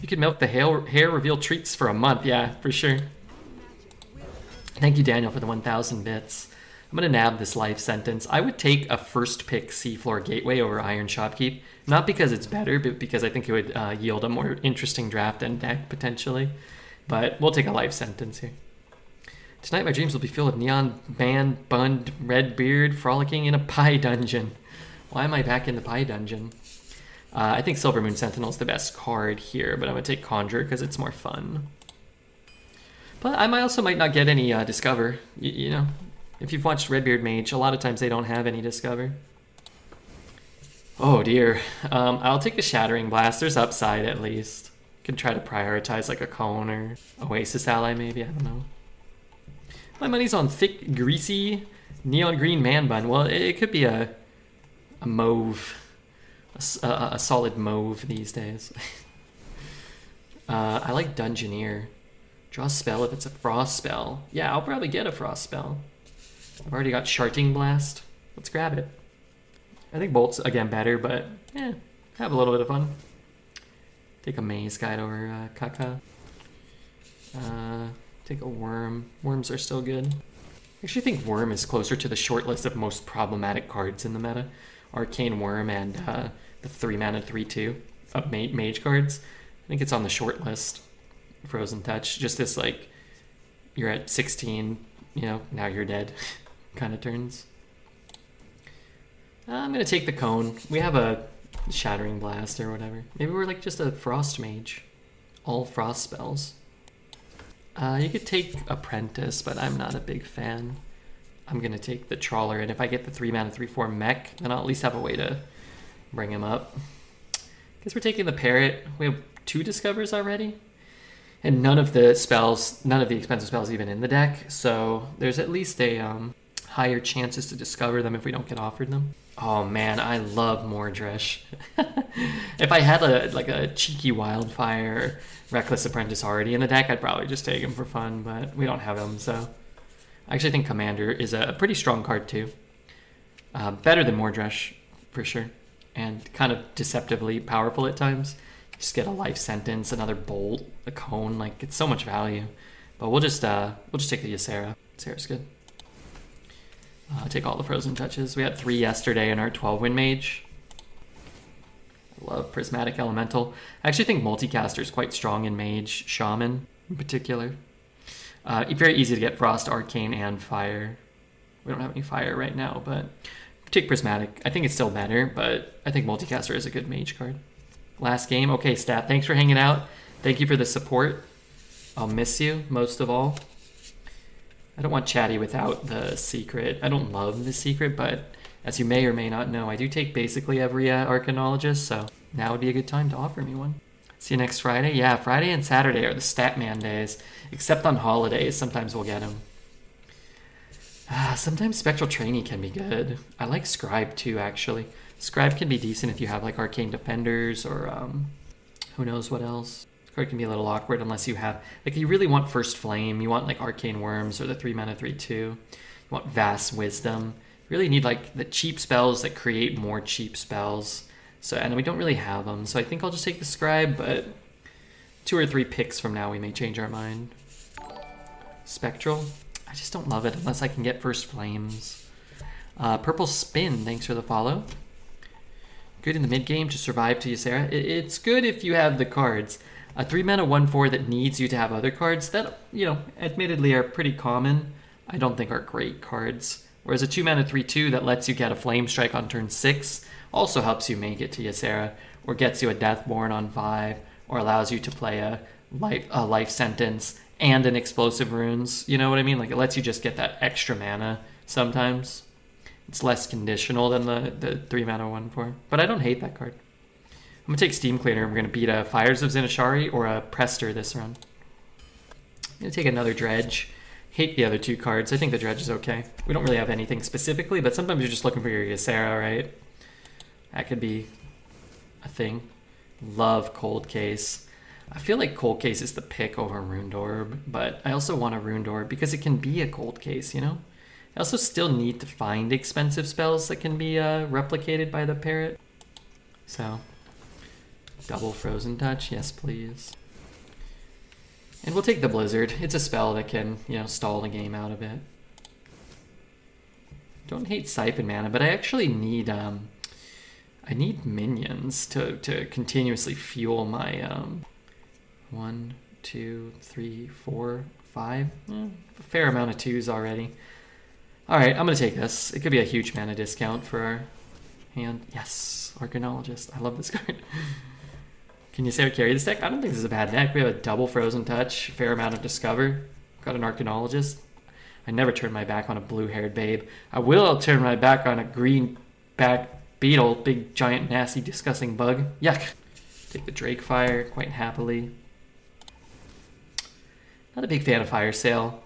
You could milk the hair reveal treats for a month. Yeah, for sure. Thank you, Daniel, for the 1,000 bits. I'm going to nab this life sentence. I would take a first pick Seafloor Gateway over Iron Shopkeep. Not because it's better, but because I think it would yield a more interesting draft and deck, potentially. But we'll take a life sentence here. Tonight my dreams will be filled with neon man, bund, red beard, frolicking in a pie dungeon. Why am I back in the pie dungeon? I think Silver Moon Sentinel is the best card here, but I'm going to take Conjure because it's more fun. But I also might not get any Discover. You know, if you've watched Redbeard Mage, a lot of times they don't have any Discover. Oh dear. I'll take a Shattering Blast. There's upside at least. Can try to prioritize like a Cone or Oasis Ally maybe, I don't know. My money's on thick, greasy, neon green man bun. Well, it could be a mauve. A solid mauve these days. I like Dungeoneer. Draw a spell if it's a frost spell. Yeah, I'll probably get a frost spell. I've already got Sharting Blast. Let's grab it. I think Bolt's, again, better, but yeah, have a little bit of fun. Take a Maze Guide over Kaka. Take a Worm. Worms are still good. I actually think Worm is closer to the short list of most problematic cards in the meta. Arcane Worm and the 3-mana 3/2 of Mage cards. I think it's on the short list. Frozen Touch, just this like, you're at 16, you know, now you're dead kind of turns. I'm going to take the Cone. We have a Shattering Blast or whatever. Maybe we're like just a Frost Mage. All Frost spells. You could take Apprentice, but I'm not a big fan. I'm going to take the Trawler, and if I get the 3-mana 3/4 mech, then I'll at least have a way to bring him up. Guess we're taking the Parrot. We have 2 Discovers already. And none of the expensive spells even in the deck, so there's at least a higher chances to discover them if we don't get offered them. Oh man, I love Mordresh. If I had a cheeky Wildfire, Reckless Apprentice already in the deck, I'd probably just take him for fun, but we don't have him, so. I actually think Commander is a pretty strong card too. Better than Mordresh, for sure, and kind of deceptively powerful at times. Just get a life sentence, another bolt, a cone, like it's so much value. But we'll just take the Ysera. Ysera's good. Take all the frozen touches. We had 3 yesterday in our 12-win Mage. I love Prismatic Elemental. I actually think Multicaster is quite strong in Mage, Shaman in particular. Very easy to get Frost, Arcane, and Fire. We don't have any Fire right now, but take Prismatic. I think it's still better, but I think Multicaster is a good Mage card. Last game. Okay, Stat, thanks for hanging out. Thank you for the support. I'll miss you, most of all. I don't want Chatty without the secret. I don't love the secret, but as you may or may not know, I do take basically every Arcanologist, so now would be a good time to offer me one. See you next Friday? Yeah, Friday and Saturday are the Statman days, except on holidays. Sometimes we'll get them. Sometimes Spectral Trainee can be good. I like Scribe too, actually. Scribe can be decent if you have like Arcane Defenders or who knows what else. Card can be a little awkward unless you have, like, you really want First Flame, you want like Arcane Worms or the 3-mana 3/2. You want Vast Wisdom. You really need like the cheap spells that create more cheap spells. So, and we don't really have them, so I think I'll just take the Scribe, but 2 or 3 picks from now we may change our mind. Spectral, I just don't love it unless I can get First Flames. Purple Spin, thanks for the follow. Good in the mid game to survive to Ysera. It's good if you have the cards. A 3-mana 1/4 that needs you to have other cards that, you know, admittedly are pretty common, I don't think are great cards. Whereas a 2-mana 3/2 that lets you get a Flame Strike on turn 6 also helps you make it to Ysera, or gets you a Deathborn on 5, or allows you to play a life sentence and an Explosive Runes. You know what I mean? Like, it lets you just get that extra mana sometimes. It's less conditional than the 3-mana 1/4. But I don't hate that card. I'm going to take Steam Cleaner. We're going to beat a Fires of Zinashari or a Prester this run. I'm going to take another Dredge. Hate the other 2 cards. I think the Dredge is okay. We don't really have anything specifically, but sometimes you're just looking for your Ysera, right? That could be a thing. Love Cold Case. I feel like Cold Case is the pick over Runed Orb, but I also want a Runed Orb because it can be a Cold Case, you know? I also still need to find expensive spells that can be replicated by the Parrot. So, Double Frozen Touch, yes please. And we'll take the Blizzard. It's a spell that can, you know, stall the game out a bit. Don't hate Siphon Mana, but I actually need I need minions to continuously fuel my 1, 2, 3, 4, 5. A fair amount of 2s already. Alright, I'm gonna take this. It could be a huge mana discount for our hand. Yes, Arcanologist. I love this card. Can you say I carry this deck? I don't think this is a bad deck. We have a double Frozen Touch, fair amount of Discover. Got an Arcanologist. I never turn my back on a blue-haired babe. I will turn my back on a green-back beetle. Big, giant, nasty, disgusting bug. Yuck. Take the Drake Fire quite happily. Not a big fan of Fire Sale,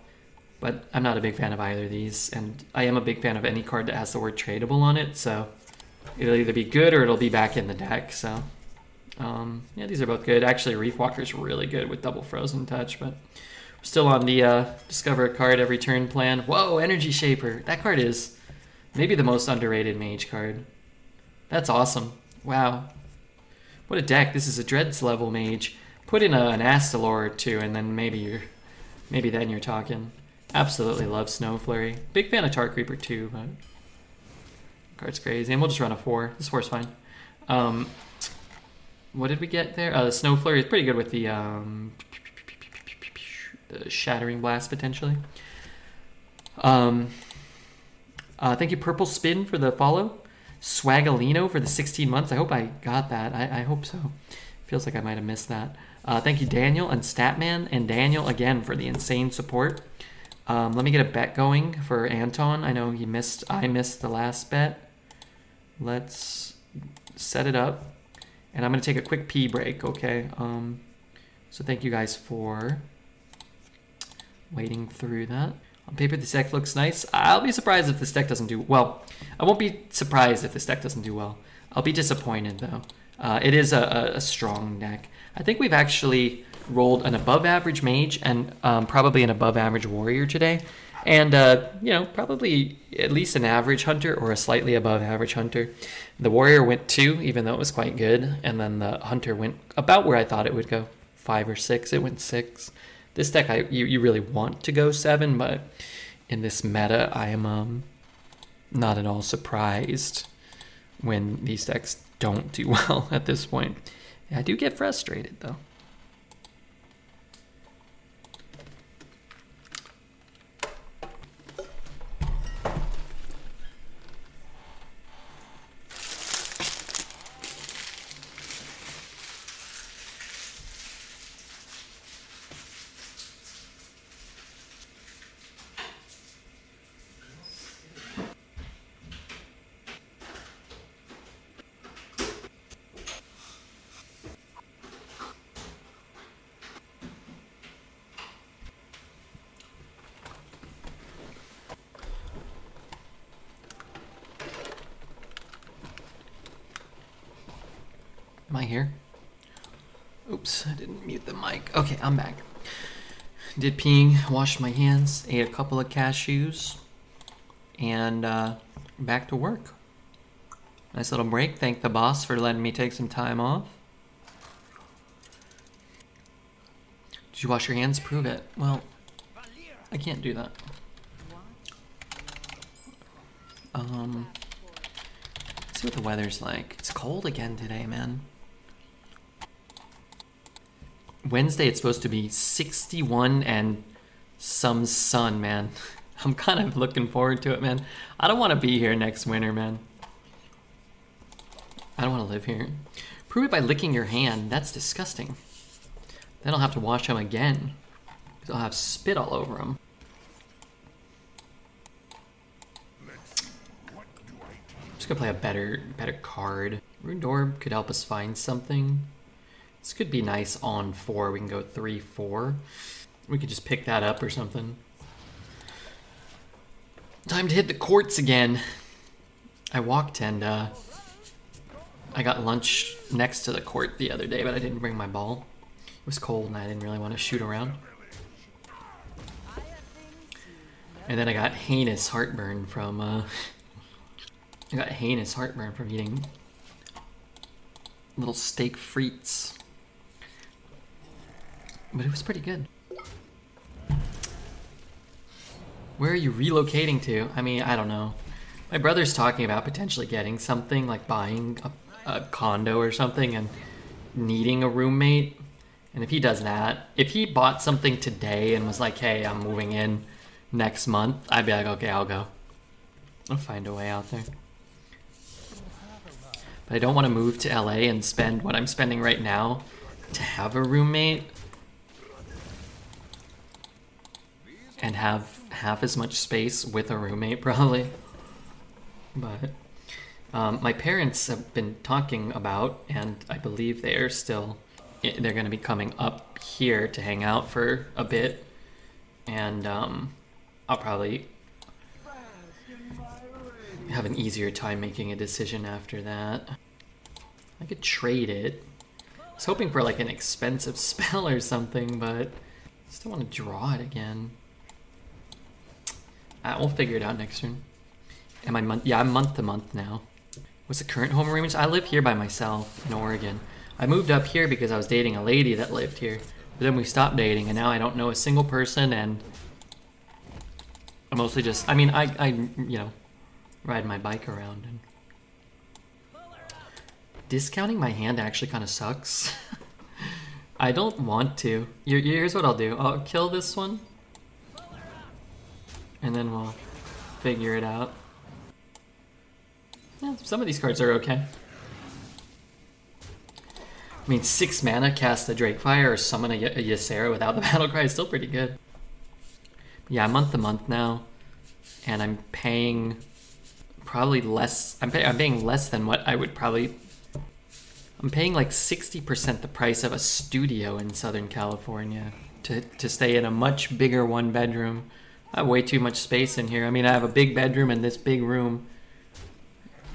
but I'm not a big fan of either of these. And I am a big fan of any card that has the word tradable on it, so it'll either be good or it'll be back in the deck, so... yeah, these are both good. Actually, Reef Walker's really good with double Frozen Touch, but we're still on the discover a card every turn plan. Whoa, Energy Shaper. That card is maybe the most underrated Mage card. That's awesome. Wow. What a deck. This is a Dreads level Mage. Put in an Astalor or two, and then maybe then you're talking. Absolutely love Snow Flurry. Big fan of Tar Creeper too, but card's crazy. And we'll just run a 4. This 4's fine. What did we get there? The Snow Flurry is pretty good with the Shattering Blast, potentially. Thank you, Purple Spin, for the follow. Swagalino for the 16 months. I hope I got that. I hope so. Feels like I might have missed that. Thank you, Daniel and Statman, and Daniel again for the insane support. Let me get a bet going for Anton. I know I missed the last bet. Let's set it up. And I'm going to take a quick pee break, okay? So thank you guys for waiting through that. On paper, this deck looks nice. I'll be surprised if this deck doesn't do well. I won't be surprised if this deck doesn't do well. I'll be disappointed, though. It is a strong deck. I think we've actually rolled an above-average Mage and probably an above-average Warrior today. And, you know, probably at least an average Hunter or a slightly above-average Hunter. The Warrior went 2, even though it was quite good. And then the Hunter went about where I thought it would go. 5 or 6. It went 6. This deck, you really want to go 7, but in this meta, I am not at all surprised when these decks don't do well at this point. I do get frustrated, though. Am I here? Oops, I didn't mute the mic. Okay, I'm back. Did peeing, washed my hands, ate a couple of cashews, and back to work. Nice little break. Thank the boss for letting me take some time off. Did you wash your hands? Prove it. Well, I can't do that. Let's see what the weather's like. It's cold again today, man. Wednesday, it's supposed to be 61 and some sun, man. I'm kind of looking forward to it, man. I don't want to be here next winter, man. I don't want to live here. Prove it by licking your hand. That's disgusting. Then I'll have to wash them again, because I'll have spit all over them. I'm just gonna play a better card. Ruined Orb could help us find something. This could be nice on 4. We can go 3-4. We could just pick that up or something. Time to hit the courts again. I walked and I got lunch next to the court the other day, but I didn't bring my ball. It was cold and I didn't really want to shoot around. And then I got heinous heartburn from eating little steak frites. But it was pretty good. Where are you relocating to? I mean, I don't know. My brother's talking about potentially getting something, like buying a condo or something and needing a roommate. And if he does that, if he bought something today and was like, hey, I'm moving in next month, I'd be like, okay, I'll go. I'll find a way out there. But I don't want to move to LA and spend what I'm spending right now to have a roommate and have half as much space with a roommate probably. But my parents have been talking about, and I believe they're going to be coming up here to hang out for a bit, and I'll probably have an easier time making a decision after that. I could trade it. I was hoping for like an expensive spell or something, but I still want to draw it again. We'll figure it out next turn. Am I month? Yeah, I'm month to month now. What's the current home arrangements? I live here by myself in Oregon. I moved up here because I was dating a lady that lived here, but then we stopped dating, and now I don't know a single person, and I mostly just, I mean, I you know, ride my bike around. And discounting my hand actually kind of sucks. I don't want to. Here's what I'll do. I'll kill this one, and then we'll figure it out. Yeah, some of these cards are okay. I mean, 6 mana, cast a Drakefire or summon a Ysera without the battle cry is still pretty good. But yeah, I'm month to month now, and I'm paying probably less. I'm paying less than what I would probably. I'm paying like 60% the price of a studio in Southern California to stay in a much bigger 1-bedroom. I have way too much space in here. I mean, I have a big bedroom and this big room,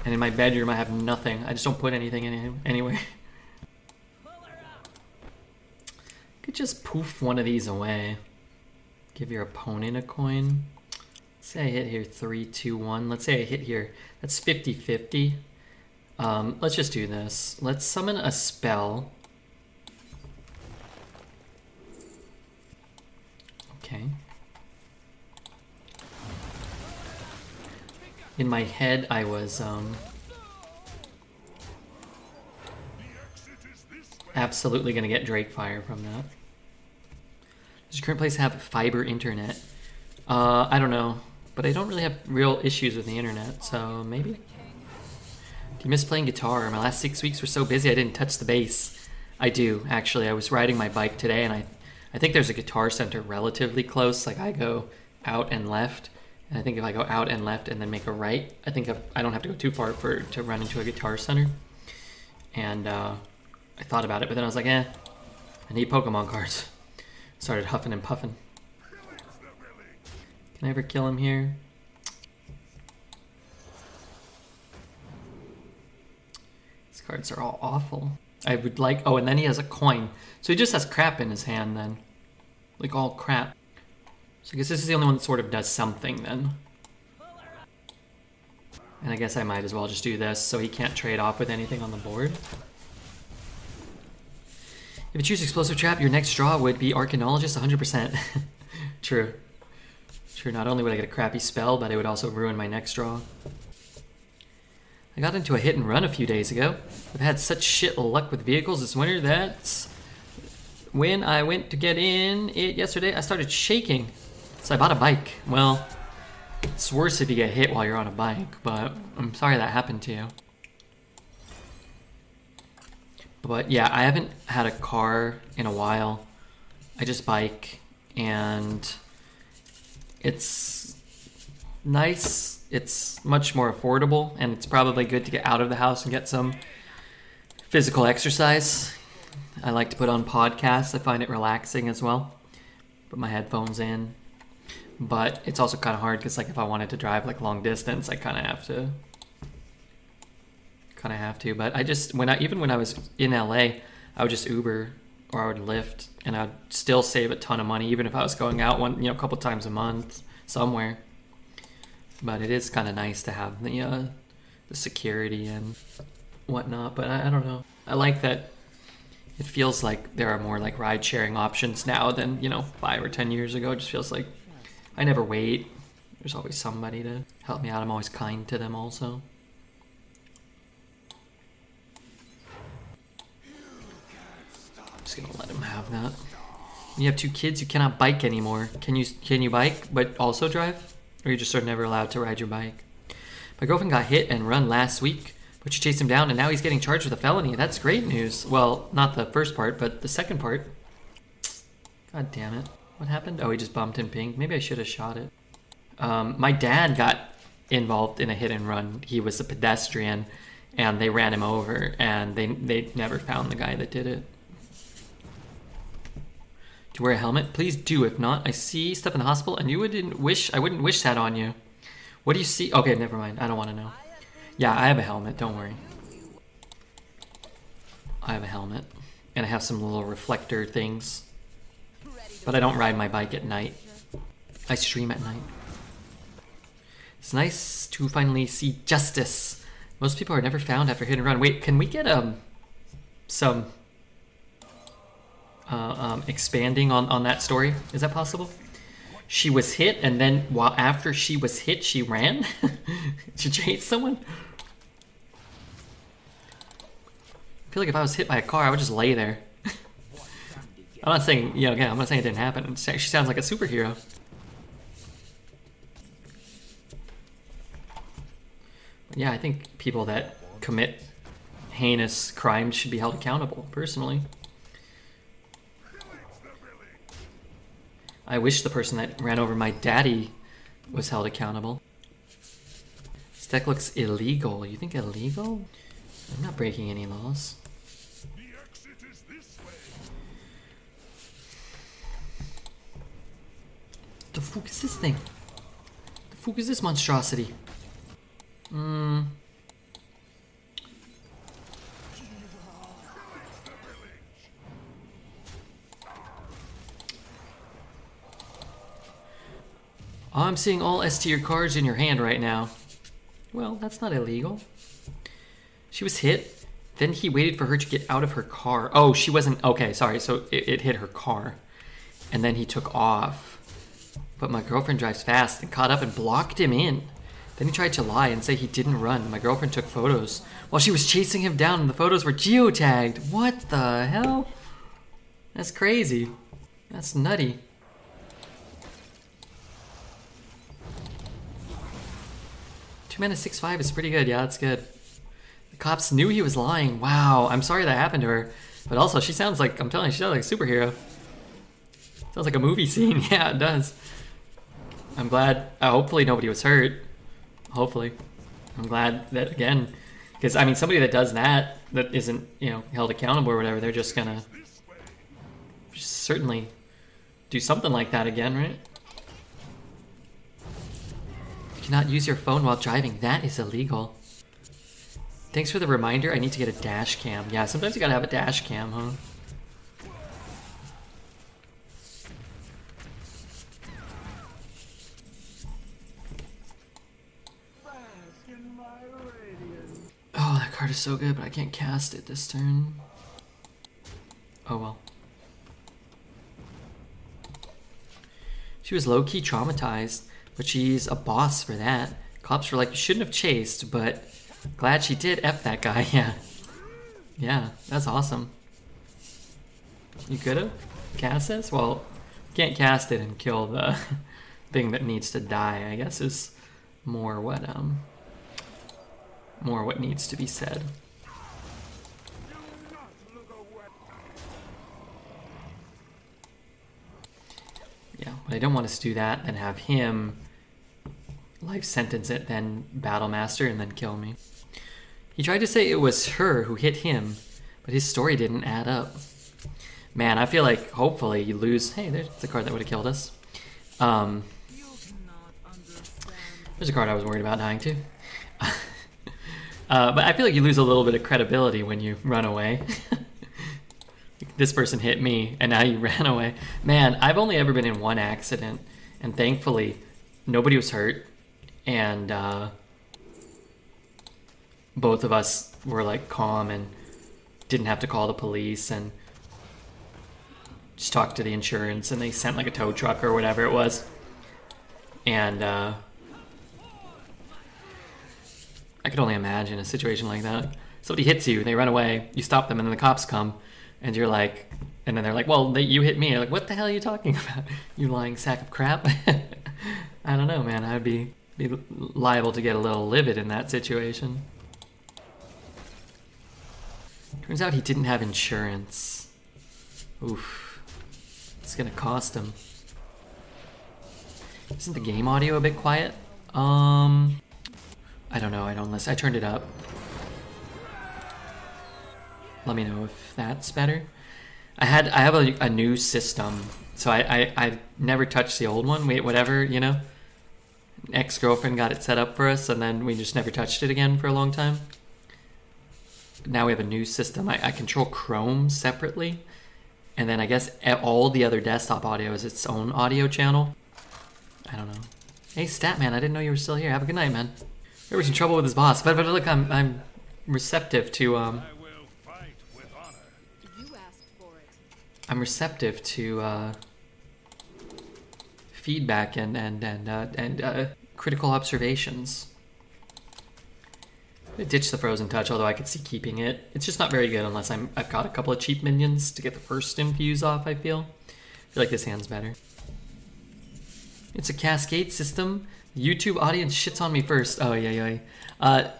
and in my bedroom I have nothing. I just don't put anything in anywhere. Could just poof one of these away. Give your opponent a coin. Let's say I hit here 3, 2, 1. Let's say I hit here. That's 50-50. Let's just do this. Let's summon a spell. Okay. In my head, I was absolutely gonna get Drakefire from that. Does your current place have fiber internet? I don't know, but I don't really have real issues with the internet, so maybe. Do you miss playing guitar? My last 6 weeks were so busy I didn't touch the bass. I do, actually. I was riding my bike today, and I think there's a guitar center relatively close. Like, I go out and left, and I think if I go out and left and then make a right, I think I don't have to go too far to run into a guitar center. And I thought about it, but then I was like, I need Pokemon cards. Started huffing and puffing. Can I ever kill him here? These cards are all awful. I would like, oh, and then he has a coin. So he just has crap in his hand then. Like all crap. So I guess this is the only one that sort of does something then. And I guess I might as well just do this so he can't trade off with anything on the board. If you choose Explosive Trap, your next draw would be Arcanologist 100%. True. True, not only would I get a crappy spell, but it would also ruin my next draw. I got into a hit and run a few days ago. I've had such shit luck with vehicles this winter that when I went to get in it yesterday, I started shaking. So I bought a bike. Well, it's worse if you get hit while you're on a bike, but I'm sorry that happened to you. But yeah, I haven't had a car in a while. I just bike, and it's nice. It's much more affordable, and it's probably good to get out of the house and get some physical exercise. I like to put on podcasts. I find it relaxing as well. Put my headphones in. But it's also kind of hard because, like, if I wanted to drive like long distance, I kind of have to. But I just even when I was in LA, I would just Uber or I would Lyft, and I'd still save a ton of money even if I was going out a couple times a month somewhere. But it is kind of nice to have the security, and whatnot, but I don't know. I like that it feels like there are more like ride sharing options now than, you know, 5 or 10 years ago. It just feels like I never wait. There's always somebody to help me out. I'm always kind to them also. I'm just gonna let him have that. You have 2 kids, you cannot bike anymore. Can you bike but also drive? Or you just sort of never allowed to ride your bike? My girlfriend got hit and run last week, but she chased him down and now he's getting charged with a felony. That's great news. Well, not the first part, but the second part. God damn it. What happened? Oh, he just bumped in pink. Maybe I should have shot it. My dad got involved in a hit and run. He was a pedestrian and they ran him over and they never found the guy that did it. Do you wear a helmet? Please do. If not, I see stuff in the hospital and I wouldn't wish that on you. What do you see? Okay, never mind. I don't want to know. Yeah, I have a helmet. Don't worry. I have a helmet. And I have some little reflector things. But I don't ride my bike at night. I stream at night. It's nice to finally see justice. Most people are never found after hit and run. Wait, can we get some expanding on that story? Is that possible? She was hit and then while after she was hit she ran? She chased someone? I feel like if I was hit by a car I would just lay there. I'm not saying, you know, again, I'm not saying it didn't happen. She sounds like a superhero. But yeah, I think people that commit heinous crimes should be held accountable, personally. I wish the person that ran over my daddy was held accountable. This deck looks illegal. You think illegal? I'm not breaking any laws. The fuck is this thing? The fuck is this monstrosity? I'm seeing all S tier cards in your hand right now. Well, that's not illegal. She was hit, then he waited for her to get out of her car. Oh, she wasn't, okay, sorry, so it hit her car. And then he took off. But my girlfriend drives fast and caught up and blocked him in. Then he tried to lie and say he didn't run. My girlfriend took photos while she was chasing him down and the photos were geotagged. What the hell? That's crazy. That's nutty. Two mana 6/5 is pretty good. Yeah, that's good. The cops knew he was lying. Wow, I'm sorry that happened to her. But also, she sounds like, I'm telling you, she sounds like a superhero. Sounds like a movie scene. Yeah, it does. I'm glad, hopefully nobody was hurt. Hopefully. I'm glad that, again, because, I mean, somebody that does that isn't, you know, held accountable or whatever, they're just gonna certainly do something like that again, right? You cannot use your phone while driving. That is illegal. Thanks for the reminder. I need to get a dash cam. Yeah, sometimes you gotta have a dash cam, huh? Oh, that card is so good, but I can't cast it this turn. Oh well. She was low-key traumatized, but she's a boss for that. Cops were like, you shouldn't have chased, but glad she did. F that guy, yeah. Yeah, that's awesome. You could have cast this? Well, can't cast it and kill the thing that needs to die, I guess is more what needs to be said. Yeah, but I don't want us to do that and have him life sentence it, then battle master, and then kill me. He tried to say it was her who hit him, but his story didn't add up. Man, I feel like hopefully you lose. Hey, there's the card that would have killed us. There's a card I was worried about dying to. But I feel like you lose a little bit of credibility when you run away. This person hit me, and now you ran away. Man, I've only ever been in one accident, and thankfully, nobody was hurt, and both of us were like calm and didn't have to call the police and just talked to the insurance, and they sent like a tow truck or whatever it was. And I could only imagine a situation like that. Somebody hits you, they run away, you stop them, and then the cops come, and you're like, and then they're like, well, you hit me. You're like, what the hell are you talking about? You lying sack of crap. I don't know, man. I'd be liable to get a little livid in that situation. Turns out he didn't have insurance. Oof. It's gonna cost him. Isn't the game audio a bit quiet? I don't know. I don't listen. I turned it up. Let me know if that's better. I have a new system, so I never touched the old one. Whatever, you know. Ex-girlfriend got it set up for us, and then we just never touched it again for a long time. Now we have a new system. I control Chrome separately, and then I guess all the other desktop audio is its own audio channel. I don't know. Hey, Statman, I didn't know you were still here. Have a good night, man. There was in trouble with his boss, but look, I'm receptive to I'm receptive to feedback and critical observations. I ditched the frozen touch, although I could see keeping it. It's just not very good unless I've got a couple of cheap minions to get the first infuse off. I feel like this hand's better. It's a cascade system. YouTube audience shits on me first. Oh yeah.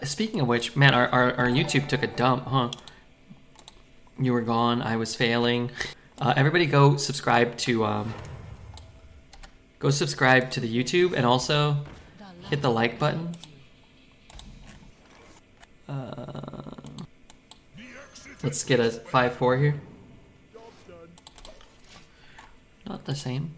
Speaking of which, man, our YouTube took a dump, huh? You were gone. I was failing. Everybody go subscribe to the YouTube, and also hit the like button. Let's get a 5-4 here. Not the same.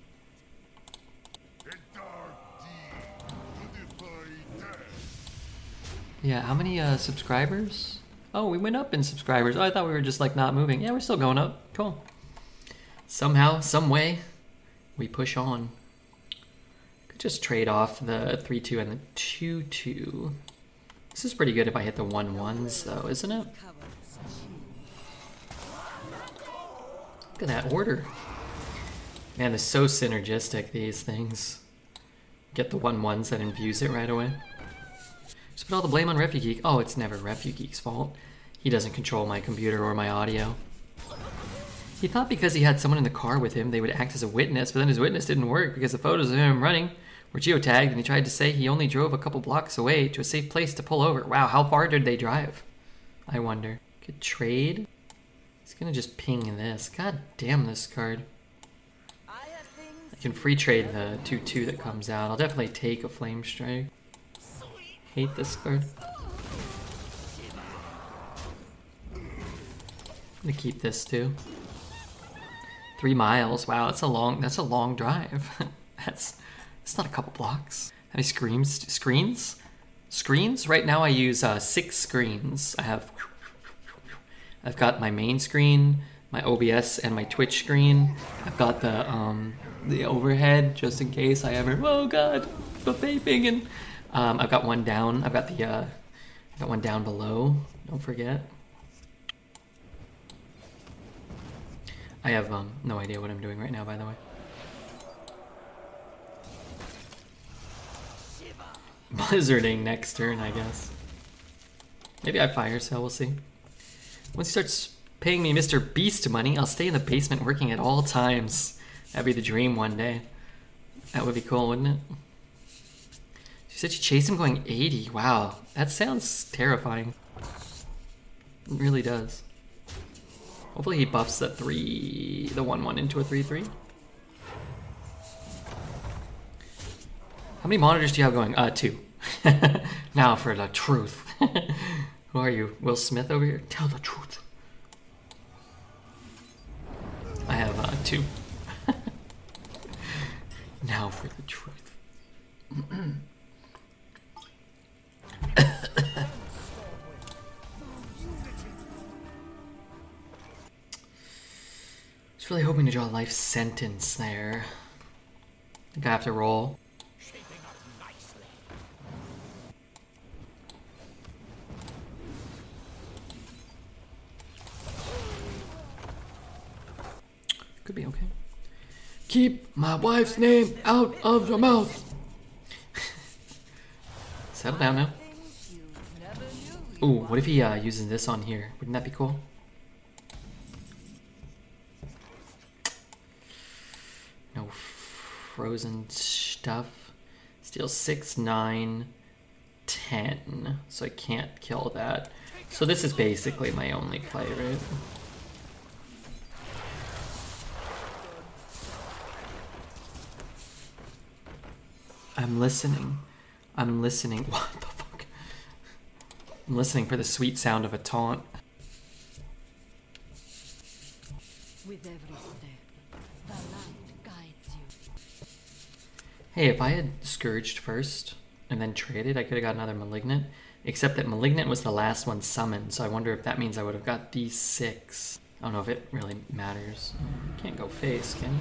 Yeah, how many subscribers? Oh, we went up in subscribers. Oh, I thought we were just like not moving. Yeah, we're still going up. Cool. Somehow, some way, we push on. Could just trade off the 3-2 and the 2-2. This is pretty good if I hit the 1-1s though, isn't it? Look at that order. Man, they're so synergistic, these things. Get the 1-1s that infuse it right away. Just put all the blame on RefuGeek. Oh, it's never RefuGeek's fault. He doesn't control my computer or my audio. He thought because he had someone in the car with him, they would act as a witness, but then his witness didn't work because the photos of him running were geotagged, and he tried to say he only drove a couple blocks away to a safe place to pull over. Wow, how far did they drive? I wonder. Could trade? He's gonna just ping this. God damn this card. I can free trade the 2-2 that comes out. I'll definitely take a Flame Strike. Hate this card. I'm gonna keep this too. 3 miles. Wow, that's a long drive. That's not a couple blocks. How many screens? Screens? Right now I use 6 screens. I've got my main screen, my OBS, and my Twitch screen. I've got the overhead just in case I ever, oh god, the vaping, and I've got one down. I've got one down below. Don't forget. I have no idea what I'm doing right now, by the way. Blizzarding next turn, I guess. Maybe I fire sale, we'll see. Once he starts paying me Mr. Beast money, I'll stay in the basement working at all times. That'd be the dream one day. That would be cool, wouldn't it? She said she chased him going 80. Wow, that sounds terrifying. It really does. Hopefully he buffs the 1-1 into a 3-3. How many monitors do you have going? 2. Now for the truth. Who are you? Will Smith over here? Tell the truth. I have 2. Now for the truth. Just really hoping to draw a life sentence there. I think I have to roll. Keep my wife's name out of your mouth. Settle down now. Ooh, what if he uses this on here? Wouldn't that be cool? No frozen stuff. Steal 6, 9, 10. So I can't kill that. So this is basically my only play, right? I'm listening. I'm listening. What the fuck? I'm listening for the sweet sound of a taunt. With every step, the light guides you. Hey, if I had Scourged first and then traded, I could have got another Malignant. Except that Malignant was the last one summoned, so I wonder if that means I would have got these 6. I don't know if it really matters. Can't go face, can you?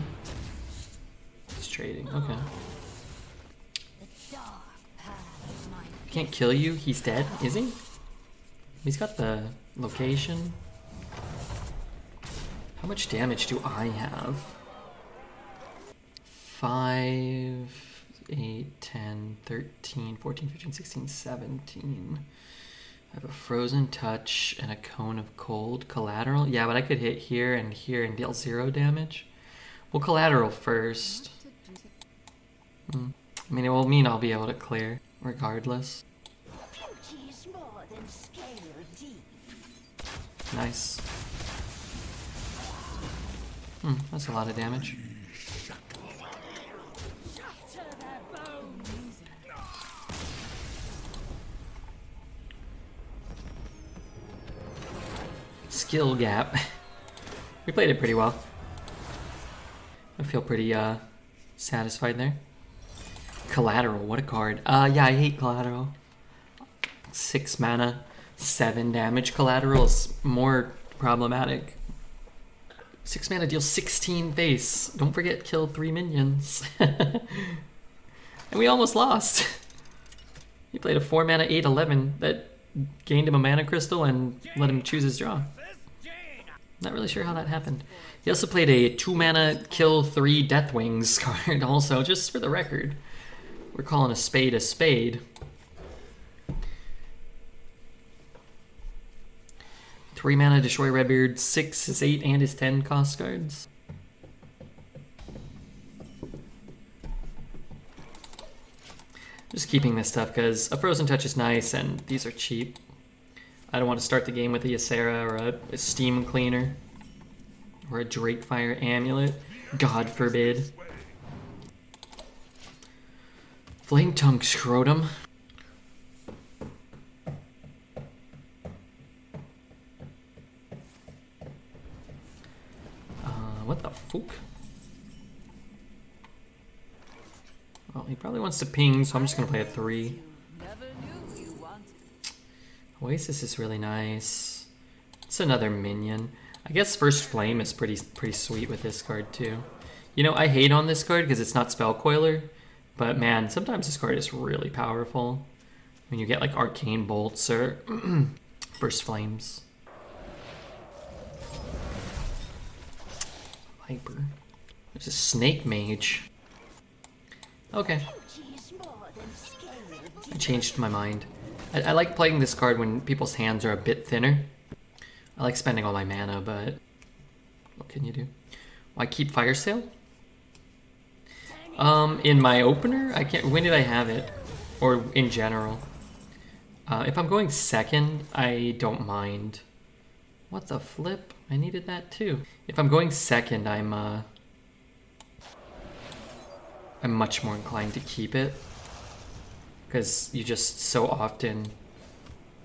It's trading, okay. Can't kill you, he's dead, is he? He's got the location. How much damage do I have? 5, 8, 10, 13, 14, 15, 16, 17. I have a frozen touch and a cone of cold. Collateral? Yeah, but I could hit here and deal 0 damage. Well, collateral first. I mean, it will mean I'll be able to clear regardless. Nice. That's a lot of damage. Skill gap. We played it pretty well. I feel pretty satisfied there. Collateral, what a card. Yeah, I hate collateral. 6 mana, 7 damage. Collateral is more problematic. 6 mana deals 16 face. Don't forget, kill 3 minions. And we almost lost. He played a 4 mana 8/11 that gained him a mana crystal and let him choose his draw. Not really sure how that happened. He also played a 2 mana kill 3 Deathwings card also, just for the record. We're calling a spade a spade. 3 mana destroy Redbeard, 6 is 8 and is 10 cost cards. Just keeping this stuff because a Frozen Touch is nice and these are cheap. I don't want to start the game with a Ysera or a Steam Cleaner or a Drakefire Amulet. God forbid. Flame Tongue Scrotum. What the fuck? Well, he probably wants to ping, so I'm just gonna play a 3. Oasis is really nice. It's another minion. I guess First Flame is pretty sweet with this card too. You know, I hate on this card because it's not Spell Coiler, but man, sometimes this card is really powerful. When you get like Arcane Bolts or First Flames. Viper. There's a Snake Mage. Okay. I changed my mind. I like playing this card when people's hands are a bit thinner. I like spending all my mana, but what can you do? Why keep Fire Sale? In my opener? I can't. When did I have it? Or in general? If I'm going second, I don't mind. What the flip? I needed that too. If I'm going second, I'm much more inclined to keep it. Because you just so often...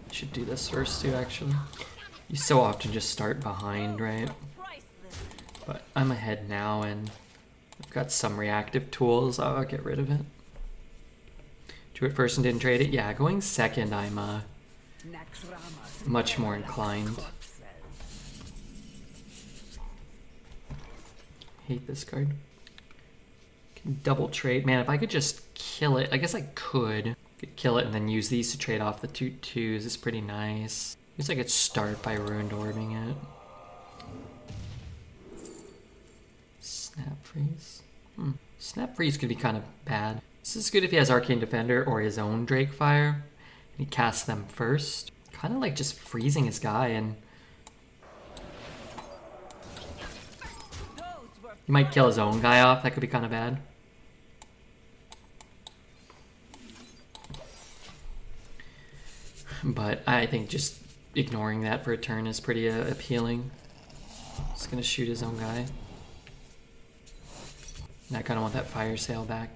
I should do this first too, actually. You so often just start behind, right? But I'm ahead now and I've got some reactive tools. I'll get rid of it. Do it first and didn't trade it? Yeah, going second, I'm much more inclined. Hate this card. Can double trade. Man, if I could just kill it, I guess I could kill it and then use these to trade off the 2/2s. It's pretty nice. I guess I could start by Ruined Orbing it. Snap Freeze. Snap Freeze could be kind of bad. This is good if he has Arcane Defender or his own Drake Fire. And he casts them first. Kind of like just freezing his guy, and he might kill his own guy off. That could be kind of bad. But I think just ignoring that for a turn is pretty appealing. He's gonna shoot his own guy. And I kind of want that fire sale back.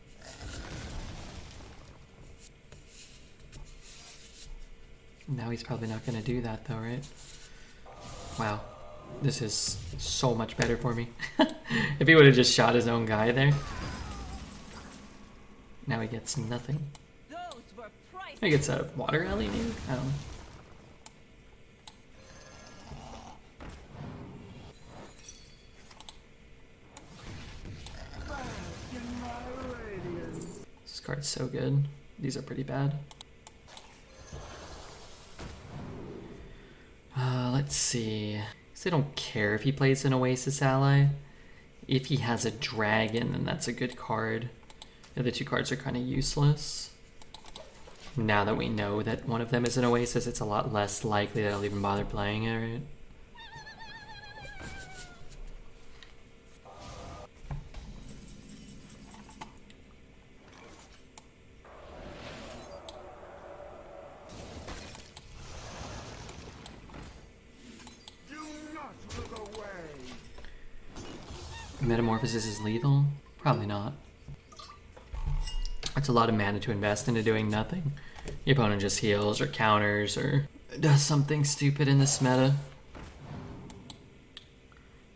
Now he's probably not gonna do that though, right? Wow, this is so much better for me. If he would have just shot his own guy there. Now he gets nothing. He gets a water alley maybe? I don't know. This card's so good. These are pretty bad. Let's see. I don't care if he plays an Oasis ally. If he has a dragon, then that's a good card. The other two cards are kind of useless. Now that we know that one of them is an Oasis, it's a lot less likely that I'll even bother playing it, right? Metamorphosis is lethal? Probably not. That's a lot of mana to invest into doing nothing. The opponent just heals or counters or does something stupid in this meta.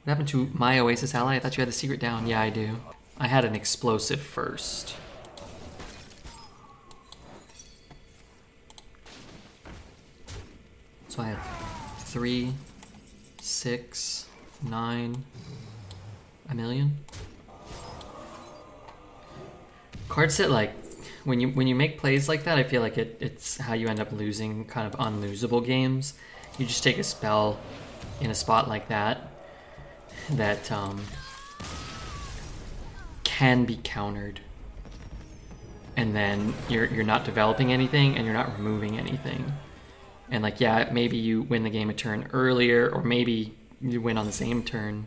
What happened to my Oasis ally? I thought you had the secret down. Yeah, I do. I had an explosive first. So I have 3, 6, 9, a million. Cards that like when you make plays like that, I feel like it's how you end up losing kind of unlosable games. You just take a spell in a spot like that that can be countered, and then you're not developing anything and you're not removing anything. And like, yeah, maybe you win the game a turn earlier, or maybe you win on the same turn.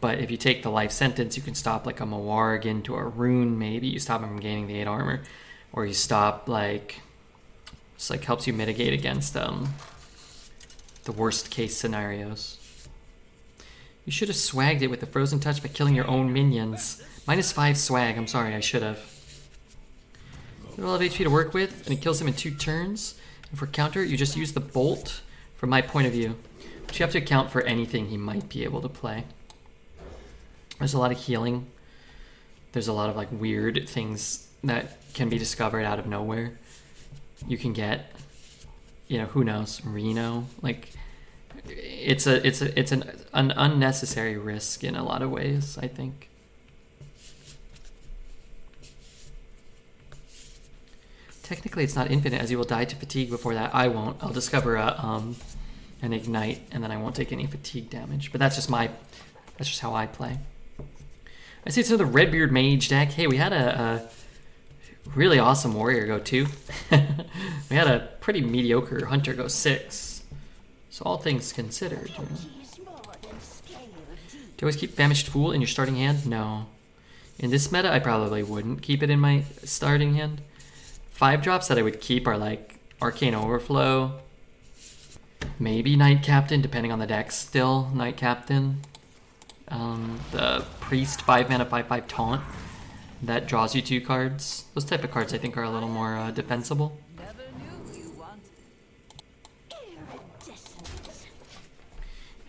But if you take the life sentence, you can stop like a Mawarg into a rune, maybe. You stop him from gaining the 8 armor. Or you stop like, it's like helps you mitigate against the worst case scenarios. You should have swagged it with the frozen touch by killing your own minions. -5 swag, I'm sorry, I should have. You have a lot of HP to work with, and it kills him in 2 turns. And for counter, you just use the bolt from my point of view. But you have to account for anything he might be able to play. There's a lot of healing. There's a lot of like weird things that can be discovered out of nowhere. You can get, you know, who knows, Reno. Like, it's an unnecessary risk in a lot of ways, I think. Technically, it's not infinite, as you will die to fatigue before that. I won't. I'll discover an ignite, and then I won't take any fatigue damage. But that's just how I play. I see it's another Redbeard Mage deck. Hey, we had a really awesome warrior go 2. We had a pretty mediocre hunter go 6. So all things considered, you know. Do you always keep Famished Fool in your starting hand? No. In this meta, I probably wouldn't keep it in my starting hand. 5 drops that I would keep are like Arcane Overflow, maybe Knight Captain, depending on the deck still. Knight Captain. The Priest 5 mana 5/5 taunt that draws you 2 cards. Those type of cards I think are a little more defensible.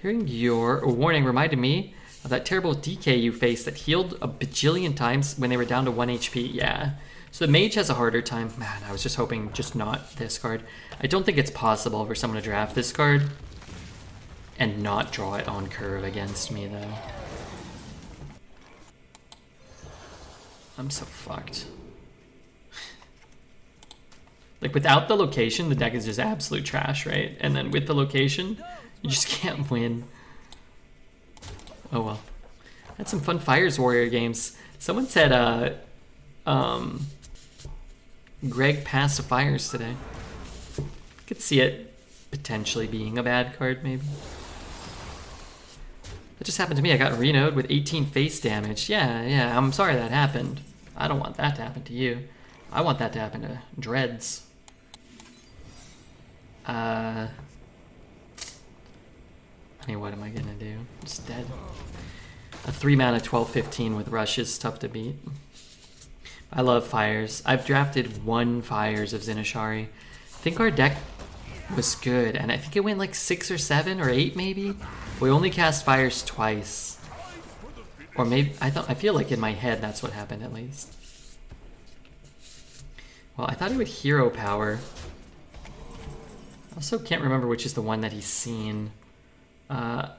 Hearing your warning reminded me of that terrible DK you faced that healed a bajillion times when they were down to 1 HP. Yeah. So the Mage has a harder time. Man, I was just hoping just not this card. I don't think it's possible for someone to draft this card and not draw it on curve against me, though. I'm so fucked. Like, without the location, the deck is just absolute trash, right? And then with the location, you just can't win. Oh well. Had some fun Fires Warrior games. Someone said, Greg passed the fires today. Could see it potentially being a bad card, maybe. That just happened to me. I got Reno'd with 18 face damage. Yeah, I'm sorry that happened. I don't want that to happen to you. I want that to happen to Dreads. I mean, what am I gonna do? I'm just dead. A 3-mana 12/15 with Rush is tough to beat. I love fires. I've drafted 1 fires of Zinashari. I think our deck was good, and I think it went like 6 or 7 or 8 maybe. We only cast fires twice. Or maybe, I feel like in my head that's what happened at least. Well, I thought he would hero power. I also can't remember which is the one that he's seen. I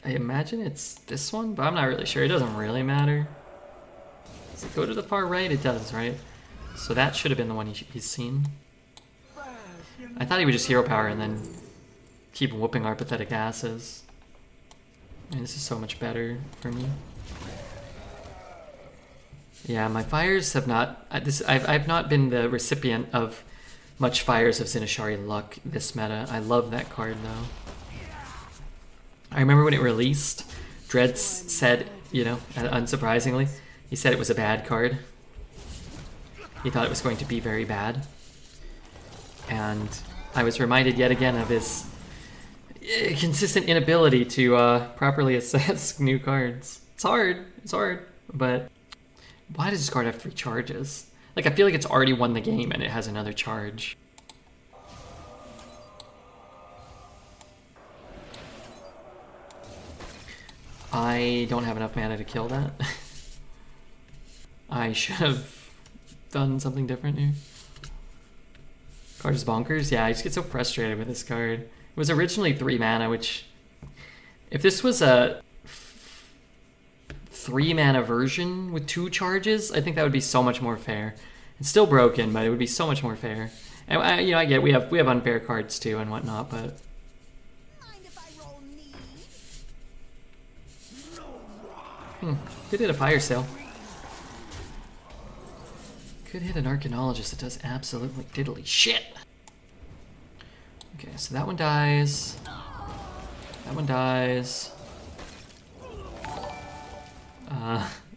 imagine it's this one, but I'm not really sure. It doesn't really matter. Does it go to the far right? It does, right? So that should have been the one he's seen. I thought he would just hero power and then keep whooping our pathetic asses. I mean, this is so much better for me. Yeah, my fires have not... I've not been the recipient of much fires of Zinashari luck this meta. I love that card, though. I remember when it released, Dreads said, you know, unsurprisingly, he said it was a bad card. He thought it was going to be very bad. And I was reminded yet again of his consistent inability to properly assess new cards. It's hard, but why does this card have 3 charges? Like, I feel like it's already won the game and it has another charge. I don't have enough mana to kill that. I should have done something different here. Card is bonkers. Yeah, I just get so frustrated with this card. It was originally 3 mana, which... If this was a 3 mana version with 2 charges, I think that would be so much more fair. It's still broken, but it would be so much more fair. And I get we have unfair cards too and whatnot, but... Could hit a fire sale. Could hit an archaeologist that does absolutely diddly shit. Okay, so that one dies. That one dies.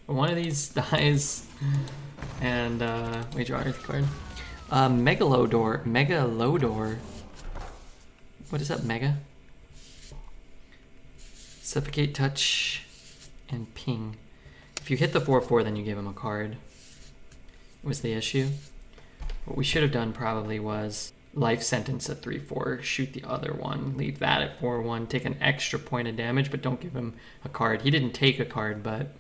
One of these dies. And we draw Earth card. Megalodor. What is that, Mega? Suffocate, touch, and ping. If you hit the 4/4, then you give him a card. Was the issue. What we should have done probably was life sentence at 3/4, shoot the other one, leave that at 4/1, take an extra point of damage, but don't give him a card. He didn't take a card, but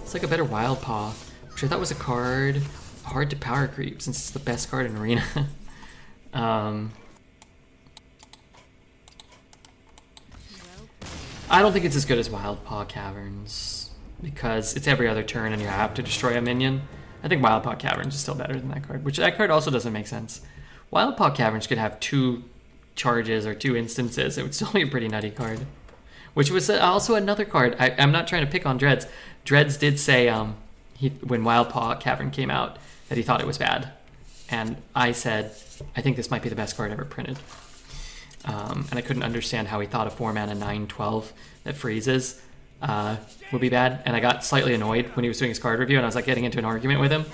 it's like a better Wild Paw, which I thought was a card hard to power creep since it's the best card in Arena. I don't think it's as good as Wild Paw Caverns because it's every other turn and you have to destroy a minion. I think Wild Paw Caverns is still better than that card, which that card also doesn't make sense. Wild Paw Caverns could have 2 charges or 2 instances. It would still be a pretty nutty card. Which was also another card. I'm not trying to pick on Dreads. Dreads did say when Wild Paw Cavern came out that he thought it was bad. And I said, I think this might be the best card ever printed. And I couldn't understand how he thought a 4-mana 9/12 that freezes would be bad. And I got slightly annoyed when he was doing his card review and I was like getting into an argument with him.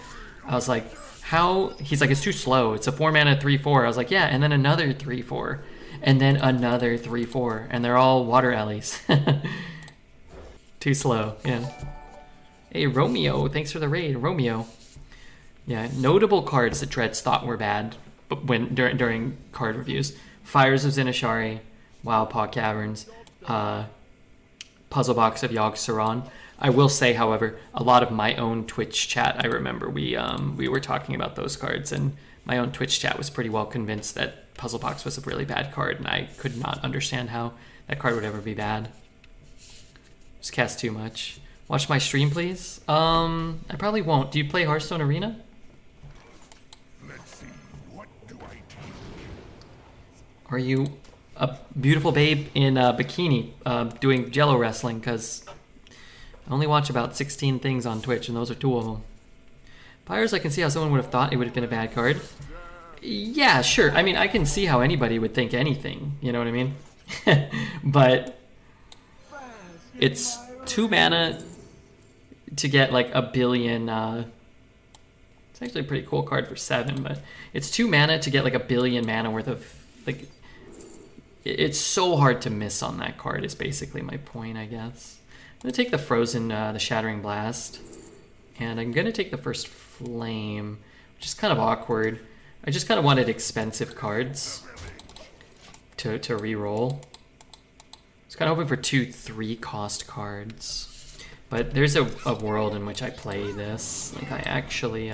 I was like, how? He's like, it's too slow. It's a 4-mana 3/4. I was like, yeah, and then another 3/4. And then another 3/4. And they're all water alleys. Too slow, yeah. Hey, Romeo, thanks for the raid, Romeo. Yeah, notable cards that Dreads thought were bad but during card reviews. Fires of Zinashari, Wild Paw Caverns, Puzzle Box of Yogg-Saron. I will say, however, a lot of my own Twitch chat, I remember we were talking about those cards, and my own Twitch chat was pretty well convinced that Puzzle Box was a really bad card, and I could not understand how that card would ever be bad. Just cast too much. Watch my stream, please. I probably won't. Do you play Hearthstone Arena? Let's see. What do I do? Are you a beautiful babe in a bikini doing jello wrestling, because I only watch about 16 things on Twitch, and those are 2 of them. Pyres, I can see how someone would have thought it would have been a bad card. Yeah, sure. I mean, I can see how anybody would think anything, you know what I mean? But it's 2 mana to get like a billion. It's actually a pretty cool card for 7, but it's 2 mana to get like a billion mana worth of, like, it's so hard to miss on that card is basically my point, I guess. I'm gonna take the Frozen, the Shattering Blast, and I'm gonna take the first Flame, which is kind of awkward. I just kind of wanted expensive cards to re-roll. I was kind of hoping for 2 3-cost cards. But there's a world in which I play this. Like, I actually